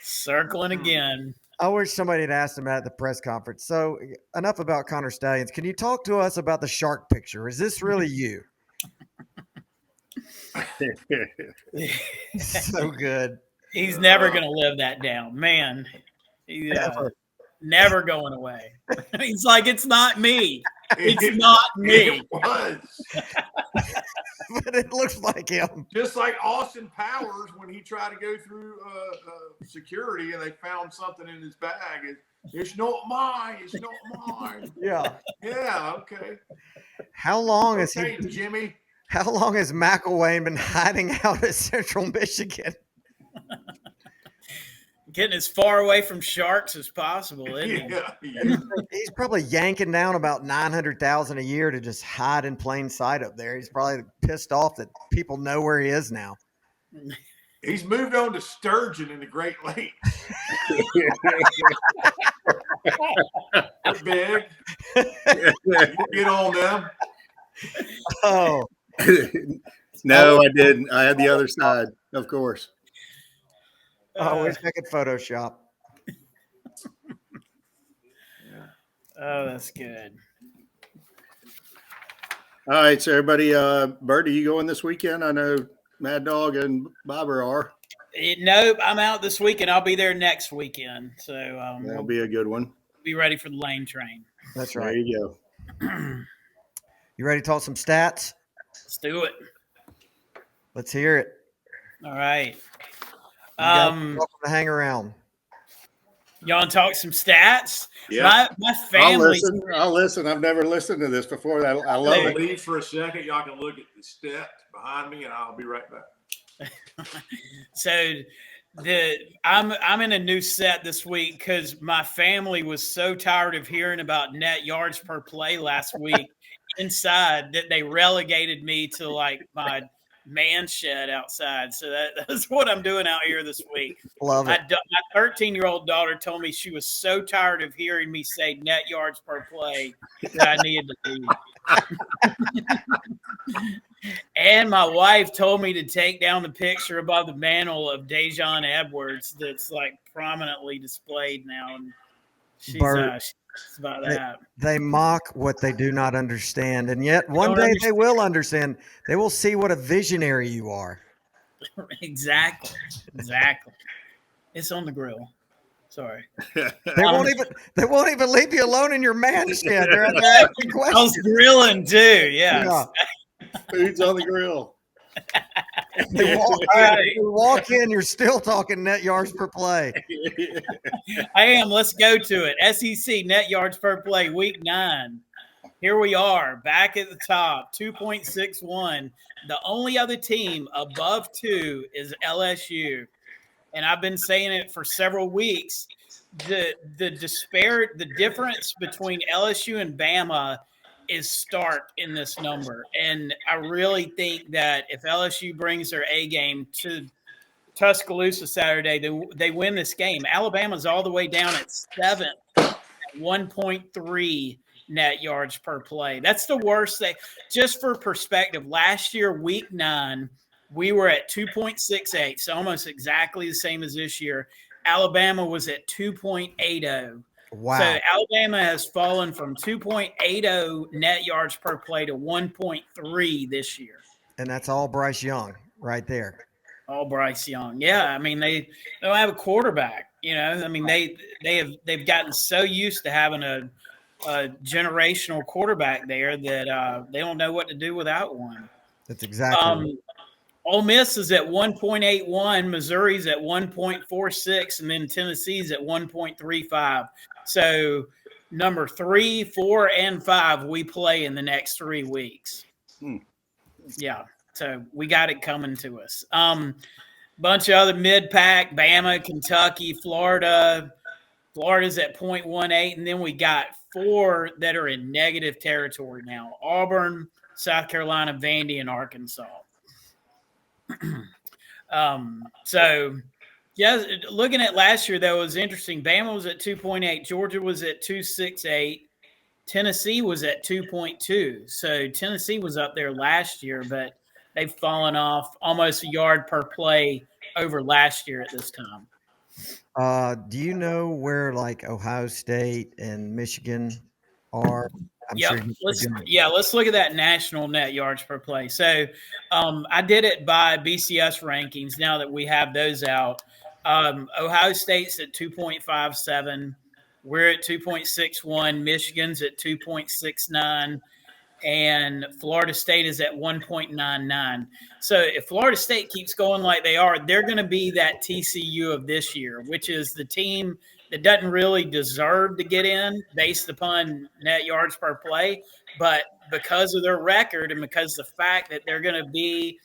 Circling again. I wish somebody had asked him at the press conference. So enough about Connor Stallions. Can you talk to us about the shark picture? Is this really you? So good. He's never going to live that down, man. Never going away. He's like, it's not me. It's not me. It was. But it looks like him. Just like Austin Powers when he tried to go through security and they found something in his bag. It's not mine. It's not mine. Yeah. Yeah. Okay. How long has Jimmy? How long has McElwain been hiding out at Central Michigan? Getting as far away from sharks as possible, isn't he? Yeah. He's probably yanking down about $900,000 a year to just hide in plain sight up there. He's probably pissed off that people know where he is now. He's moved on to sturgeon in the Great Lakes. They're big. You get on them. Oh. No, I didn't. I had the other side, of course. I wish I could Photoshop. Oh, that's good. All right, so everybody, Bert, are you going this weekend? I know Mad Dawg and Bobber are. Nope, I'm out this weekend. I'll be there next weekend. So That'll be a good one. Be ready for the lane train. That's right. There you go. You ready to talk some stats? Let's do it. Let's hear it. All right. Welcome to hang around. You want to talk some stats? Yeah. My family. I'll listen. I've never listened to this before. I love it. Leave for a second. Y'all can look at the steps behind me, and I'll be right back. So I'm in a new set this week because my family was so tired of hearing about net yards per play last week inside that they relegated me to like my man shed outside. So that's what I'm doing out here this week. Love it. My 13-year-old daughter told me she was so tired of hearing me say net yards per play that I needed to leave. And my wife told me to take down the picture above the mantle of Dejon Edwards that's like prominently displayed now. And she's about that. They mock what they do not understand. And yet one day they will understand. They will see what a visionary you are. Exactly. It's on the grill. Sorry. They won't even leave you alone in your man shed. They're asking questions. I was grilling too. Yes. Yeah. Food's on the grill. You walk in, you're still talking net yards per play. I am. Let's go to it. SEC net yards per play, week 9. Here we are, back at the top, 2.61. The only other team above 2 is LSU. And I've been saying it for several weeks. The difference between LSU and Bama is stark in this number. And I really think that if LSU brings their A game to Tuscaloosa Saturday, they win this game. Alabama's all the way down at 7th, 1.3 net yards per play. That's the worst thing. Just for perspective, last year, week 9, we were at 2.68, so almost exactly the same as this year. Alabama was at 2.80. Wow. So Alabama has fallen from 2.80 net yards per play to 1.3 this year. And that's all Bryce Young right there. All Bryce Young. Yeah, I mean, they don't have a quarterback. You know, I mean, they've gotten so used to having a generational quarterback there that they don't know what to do without one. That's exactly. Ole Miss is at 1.81, Missouri's at 1.46, and then Tennessee's at 1.35. So number 3, 4, and 5 we play in the next 3 weeks. Yeah, so we got it coming to us. Bunch of other mid-pack, Bama, Kentucky, Florida. Florida's at 0.18, and then we got 4 that are in negative territory now. Auburn, South Carolina, Vandy, and Arkansas. So, yeah, looking at last year, that was interesting. Bama was at 2.8. Georgia was at 2.68. Tennessee was at 2.2. So Tennessee was up there last year, but they've fallen off almost a yard per play over last year at this time. Do you know where like Ohio State and Michigan are? Let's look at that national net yards per play. So I did it by BCS rankings now that we have those out. Ohio State's at 2.57. We're at 2.61. Michigan's at 2.69. And Florida State is at 1.99. So if Florida State keeps going like they are, they're going to be that TCU of this year, which is the team that doesn't really deserve to get in based upon net yards per play. But because of their record and because of the fact that they're going to be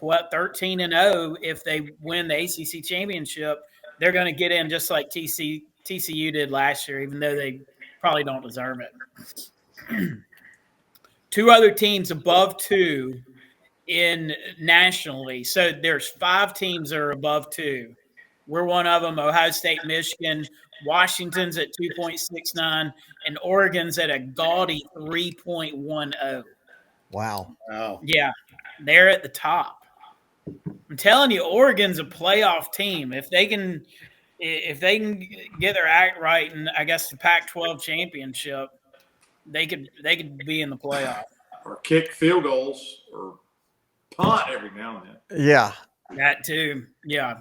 13-0 if they win the ACC championship, they're going to get in just like TCU did last year, even though they probably don't deserve it. 2 other teams above 2 in nationally. So there's 5 teams that are above 2. We're one of them, Ohio State, Michigan. Washington's at 2.69, and Oregon's at a gaudy 3.10. Wow. Yeah, they're at the top. I'm telling you, Oregon's a playoff team. If they can get their act right, and I guess the Pac-12 championship, they could be in the playoff. Or kick field goals or punt every now and then. Yeah. That too. Yeah.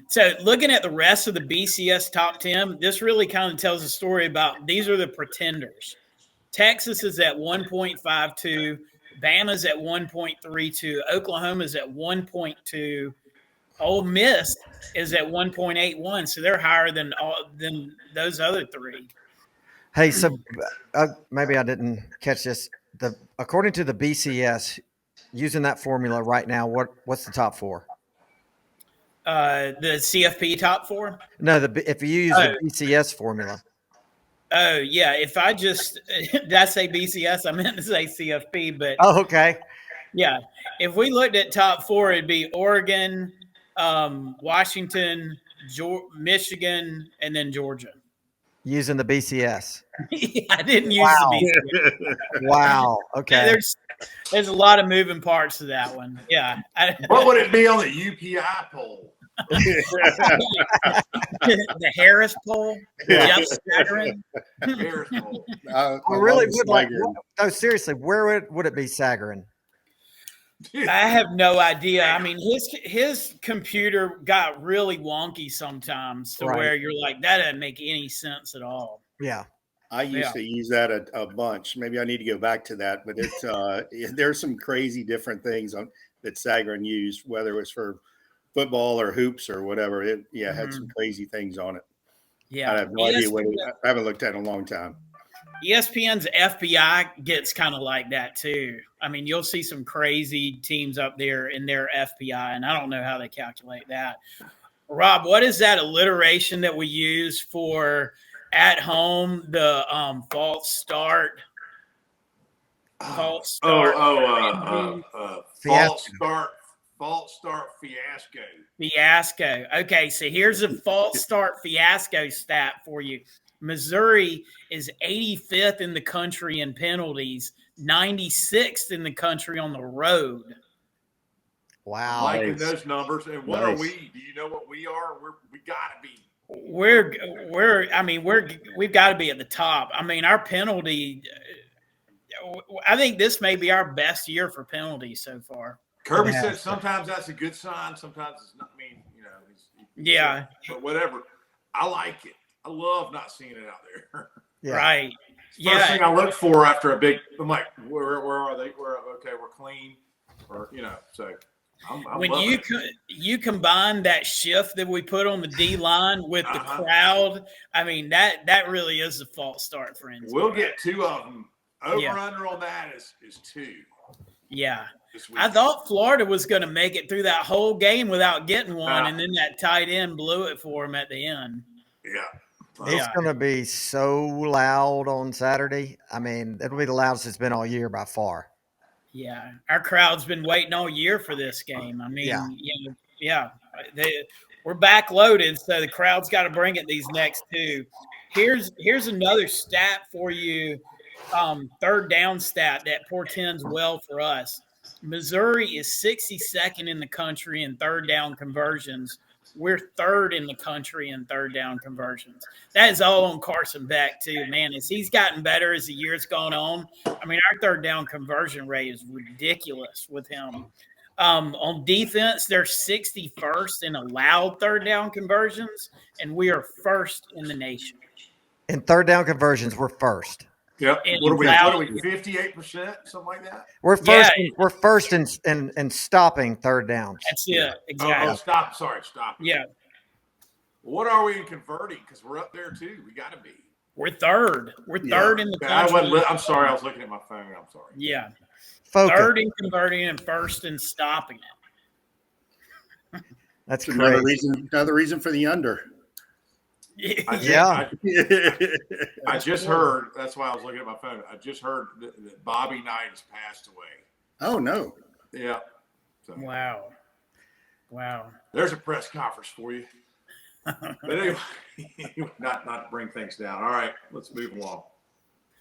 So looking at the rest of the BCS top 10, this really kind of tells a story about these are the pretenders. Texas is at 1.52. Bama's at 1.32. Oklahoma's at 1.2. Ole Miss is at 1.81. So they're higher than those other 3. Hey, so maybe I didn't catch this. According to the BCS, using that formula right now, what's the top 4? The CFP top 4? No, if you use the BCS formula. Oh, yeah. If I just did I say BCS? I meant to say CFP, but okay. Yeah. If we looked at top 4, it'd be Oregon, Washington, Michigan, and then Georgia. Using the BCS. Yeah, I didn't use the BCS. Wow. Okay. Yeah, there's a lot of moving parts to that one. Yeah. What would it be on the UPI poll? The Harris poll? Yeah. Jeff Sagarin? Harris poll. I really would like. Oh, seriously, where would it be Sagarin? I have no idea. I mean, his computer got really wonky sometimes to where you're like, that doesn't make any sense at all. Yeah. I used to use that a bunch. Maybe I need to go back to that, but it's there's some crazy different things that Sagarin used, whether it was for football or hoops or whatever. It had some crazy things on it. Yeah, I have no idea what I haven't looked at in a long time. ESPN's FBI gets kind of like that too. I mean, you'll see some crazy teams up there in their FBI, and I don't know how they calculate that. Rob, what is that alliteration that we use for at home, the false start? False start. False start fiasco. Fiasco. Okay, so here's a false start fiasco stat for you. Missouri is 85th in the country in penalties, 96th in the country on the road. Wow. I'm liking those numbers. And what are we? Do you know what we are? We gotta be. We've got to be at the top. I mean, our penalty, I think this may be our best year for penalties so far. Kirby said sometimes that's a good sign. Sometimes it's not. I mean, yeah. But whatever. I like it. I love not seeing it out there. Yeah. Right. First thing I look for after a big, I'm like, where are they? We're clean. Or, so. When you combine that shift that we put on the D line with the crowd, I mean that really is a false start for instance. We'll get two of them. Over/under on that is 2. Yeah, I thought Florida was going to make it through that whole game without getting one, and then that tight end blew it for him at the end. Yeah. It's going to be so loud on Saturday. I mean, it'll be the loudest it's been all year by far. Yeah, our crowd's been waiting all year for this game. I mean, we're backloaded, so the crowd's got to bring it these next 2. Here's another stat for you, third down stat that portends well for us. Missouri is 62nd in the country in third down conversions. We're 3rd in the country in third down conversions. That is all on Carson Beck, too, man. As he's gotten better as the year's gone on, I mean, our third down conversion rate is ridiculous with him. On defense, they're 61st in allowed third down conversions, and we are 1st in the nation. In third down conversions, we're 1st. Yep. What are we? 58%, something like that. We're first. Yeah. We're first in stopping third downs. That's it. Exactly. Oh, stop. Sorry, stop. Yeah. What are we in converting? Because we're up there too. We got to be. We're 3rd. We're 3rd in the country. I'm sorry. I was looking at my phone. I'm sorry. Yeah. Focus. 3rd in converting and 1st in stopping it. That's another reason for the under. I just heard. That's why I was looking at my phone. I just heard that Bobby Knight has passed away. Oh no! Yeah. So, wow. There's a press conference for you. But anyway, not to bring things down. All right, let's move along.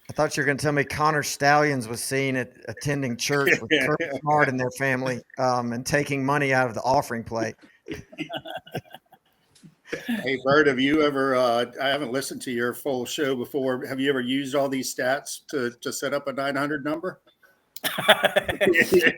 I thought you were going to tell me Connor Stallions was seen attending church with Kirk Smart and their family, and taking money out of the offering plate. Hey, Bert, have you ever, I haven't listened to your full show before. Have you ever used all these stats to set up a 900 number?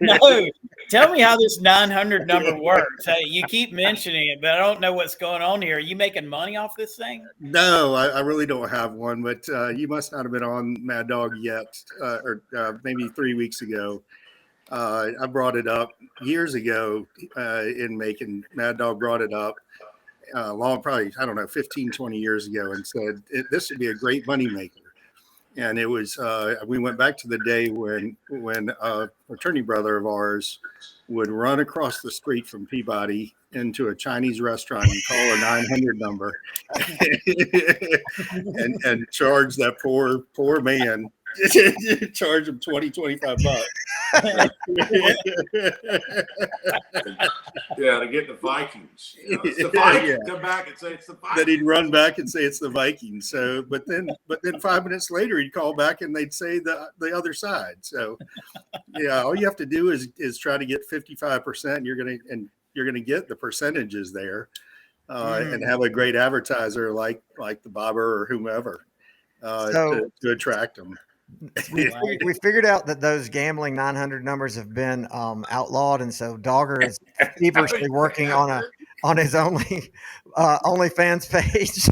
No. Tell me how this 900 number works. Hey, you keep mentioning it, but I don't know what's going on here. Are you making money off this thing? No, I really don't have one, but you must not have been on Mad Dawg yet, or maybe 3 weeks ago. I brought it up years ago in making. Mad Dawg brought it up. Probably, 15, 20 years ago, and said this would be a great moneymaker. And it was, we went back to the day when a fraternity brother of ours would run across the street from Peabody into a Chinese restaurant and call a 900 number and charge that poor man, charge him $20-25. Yeah, to get the Vikings. It's the Vikings. Yeah. Come back and say it's the Vikings. Then he'd run back and say it's the Vikings. So, but then 5 minutes later he'd call back and they'd say the other side. So, yeah, all you have to do is try to get 55%. You're gonna get the percentages there, and have a great advertiser like the Bobber or whomever to attract them. We figured out that those gambling 900 numbers have been outlawed, and so Dogger is feverishly working on his OnlyFans page.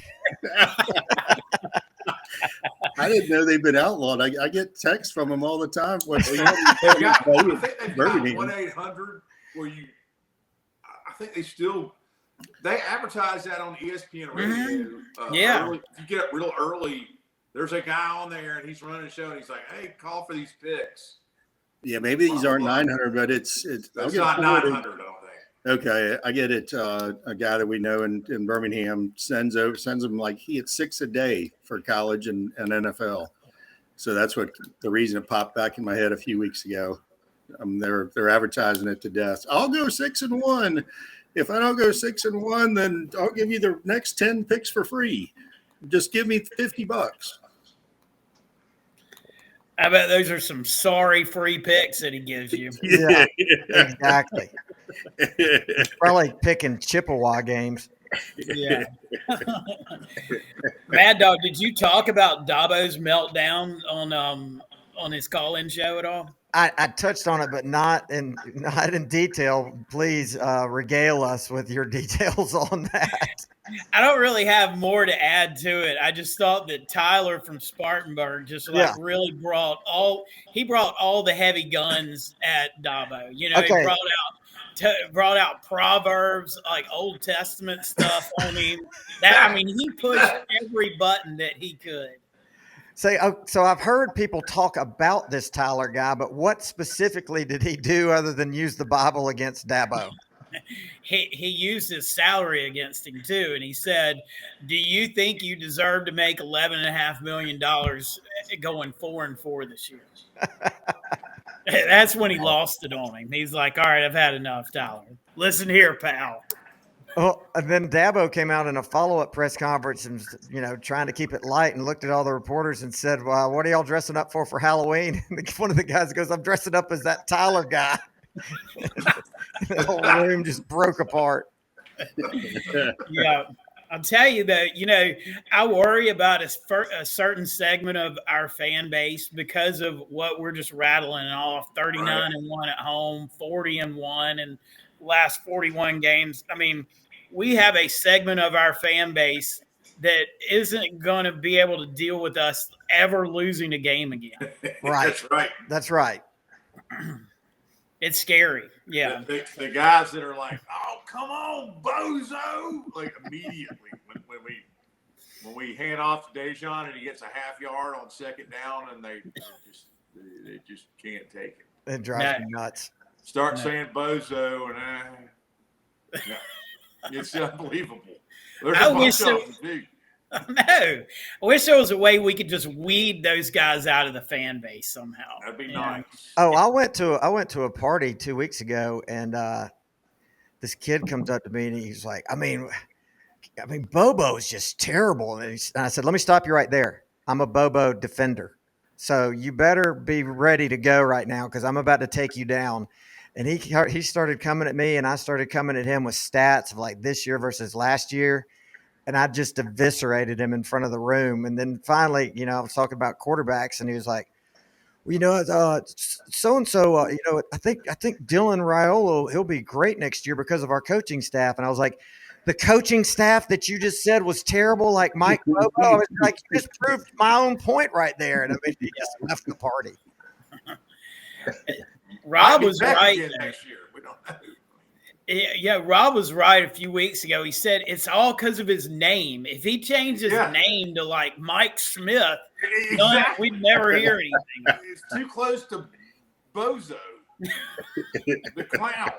I didn't know they've been outlawed. I get texts from them all the time. What They've got, I think they've got 1-800 where you. I think they advertise that on ESPN radio. Early, if you get up real early, there's a guy on there and he's running a show and he's like, "Hey, call for these picks." Yeah, maybe these aren't 900, but it's not 900. I don't think. Okay, I get it. A guy that we know in Birmingham sends him like he gets 6 a day for college and NFL. So that's what the reason it popped back in my head a few weeks ago. They're advertising it to death. I'll go 6-1. If I don't go 6-1, then I'll give you the next 10 picks for free. Just give me $50. I bet those are some sorry free picks that he gives you. Yeah, exactly. He's probably picking Chippewa games. Yeah. Mad Dog, did you talk about Dabo's meltdown on his call-in show at all? I touched on it, but not in detail. Please regale us with your details on that. I don't really have more to add to it. I just thought that Tyler from Spartanburg just really brought all the heavy guns at Dabo. You know, Okay. He brought out Proverbs, like Old Testament stuff on him. He pushed every button that he could. So I've heard people talk about this Tyler guy, but what specifically did he do other than use the Bible against Dabo? He used his salary against him too, and he said, "Do you think you deserve to make $11.5 million going 4-4 this year?" That's when he lost it on him. He's like, "All right, I've had enough, Tyler. Listen here, pal." Well, and then Dabo came out in a follow-up press conference and, trying to keep it light and looked at all the reporters and said, "Well, what are y'all dressing up for Halloween?" And one of the guys goes, "I'm dressing up as that Tyler guy." The whole room just broke apart. Yeah. I'll tell you that, I worry about a certain segment of our fan base because of what we're just rattling off. 39-1 at home, 40-1 in last 41 games. We have a segment of our fan base that isn't going to be able to deal with us ever losing a game again. Right. That's right. It's scary. Yeah. The guys that are like, "Oh, come on, bozo!" Like immediately when we hand off to Dejan and he gets a half yard on second down and they just can't take it. It drives me nuts. Start saying bozo and it's unbelievable. There's a bunch of them, too. No, I wish there was a way we could just weed those guys out of the fan base somehow. That'd be nice. Oh, I went to a party 2 weeks ago, and this kid comes up to me and he's like, Bobo is just terrible. And I said, "Let me stop you right there. I'm a Bobo defender, so you better be ready to go right now because I'm about to take you down." And he started coming at me, and I started coming at him with stats of like this year versus last year. And I just eviscerated him in front of the room. And then finally, I was talking about quarterbacks, and he was like, "Well, so-and-so, I think Dylan Raiola, he'll be great next year because of our coaching staff." And I was like, "The coaching staff that you just said was terrible, like Mike Bobo?" I was like, "You just proved my own point right there." And he just left the party. Rob was right. Next year. We don't know. Yeah, Rob was right a few weeks ago. He said it's all because of his name. If he changed his name to like Mike Smith, we'd never hear anything. It's too close to Bozo, the clown.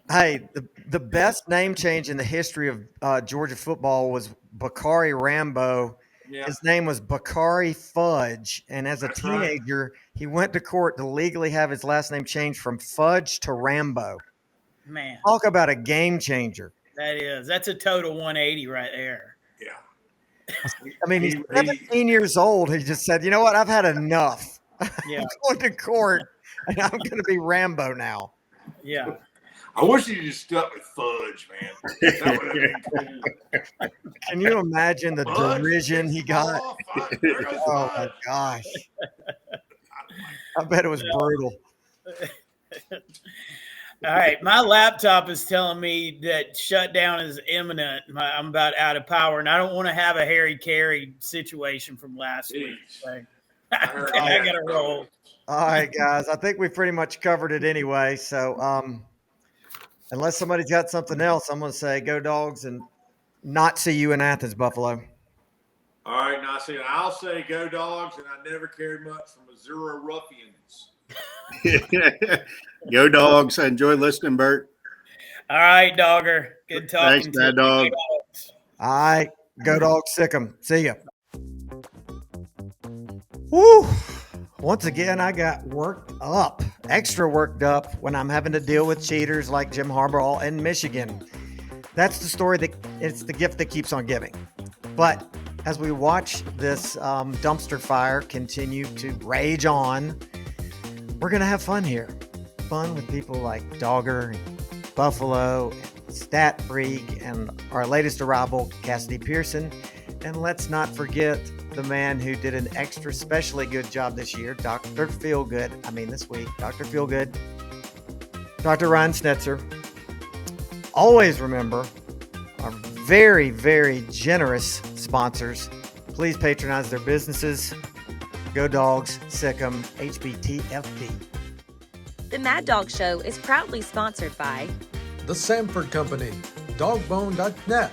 Hey, the best name change in the history of Georgia football was Bakari Rambo. Yeah. His name was Bakari Fudge, and as a teenager, he went to court to legally have his last name changed from Fudge to Rambo. Man, talk about a game changer. That's a total 180 right there. Yeah. He's 17 years old. He just said, "You know what? I've had enough. Yeah. I'm going to court, and I'm going to be Rambo now." Yeah. I wish you just stuck with Fudge, man. That would have been cool. Can you imagine the derision he got? Oh my gosh. I bet it was brutal. All right, my laptop is telling me that shutdown is imminent. I'm about out of power, and I don't want to have a Harry Carey situation from last week. So I heard I that. got to roll. All right, guys. I think we pretty much covered it anyway. So, unless somebody's got something else, I'm going to say go Dogs and not see you in Athens, Buffalo. All right, now see, I'll say go Dogs, and I never cared much for Missouri Ruffians. Go Dogs. I enjoy listening, Bert. All right, Dogger. Good talking Thanks, to Mad you. Dog. All right. Go Dogs. Sick 'em. See ya. Woo. Once again, I got worked up, extra worked up when I'm having to deal with cheaters like Jim Harbaugh in Michigan. That's the story it's the gift that keeps on giving. But as we watch this dumpster fire continue to rage on, we're going to have fun here. Fun with people like Dogger, and Buffalo, and Stat Freak, and our latest arrival, Cassidy Pearson. And let's not forget the man who did an extra specially good job this year, Dr. Feelgood. This week, Dr. Feelgood, Dr. Ryan Snetzer. Always remember our very, very generous sponsors. Please patronize their businesses. Go Dogs, Sick 'em, HBTFD. The Mad Dog Show is proudly sponsored by The Samford Company, Dogbone.net,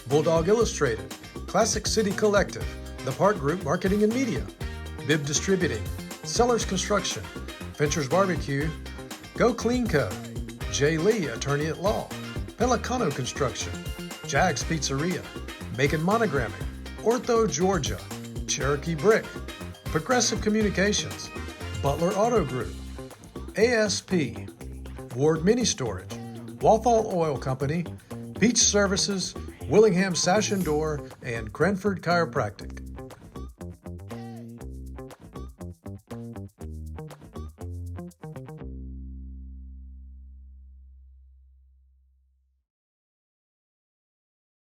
Bulldog Illustrated, Classic City Collective, The Park Group Marketing and Media, Bib Distributing, Sellers Construction, Fincher's Barbecue, Go Clean Co., Jay Lee, Attorney at Law, Pelicano Construction, Jags Pizzeria, Macon Monogramming, Ortho Georgia, Cherokee Brick, Progressive Communications, Butler Auto Group, ASP, Ward Mini Storage, Walthall Oil Company, Beach Services, Willingham Sash and Door, and Cranford Chiropractic.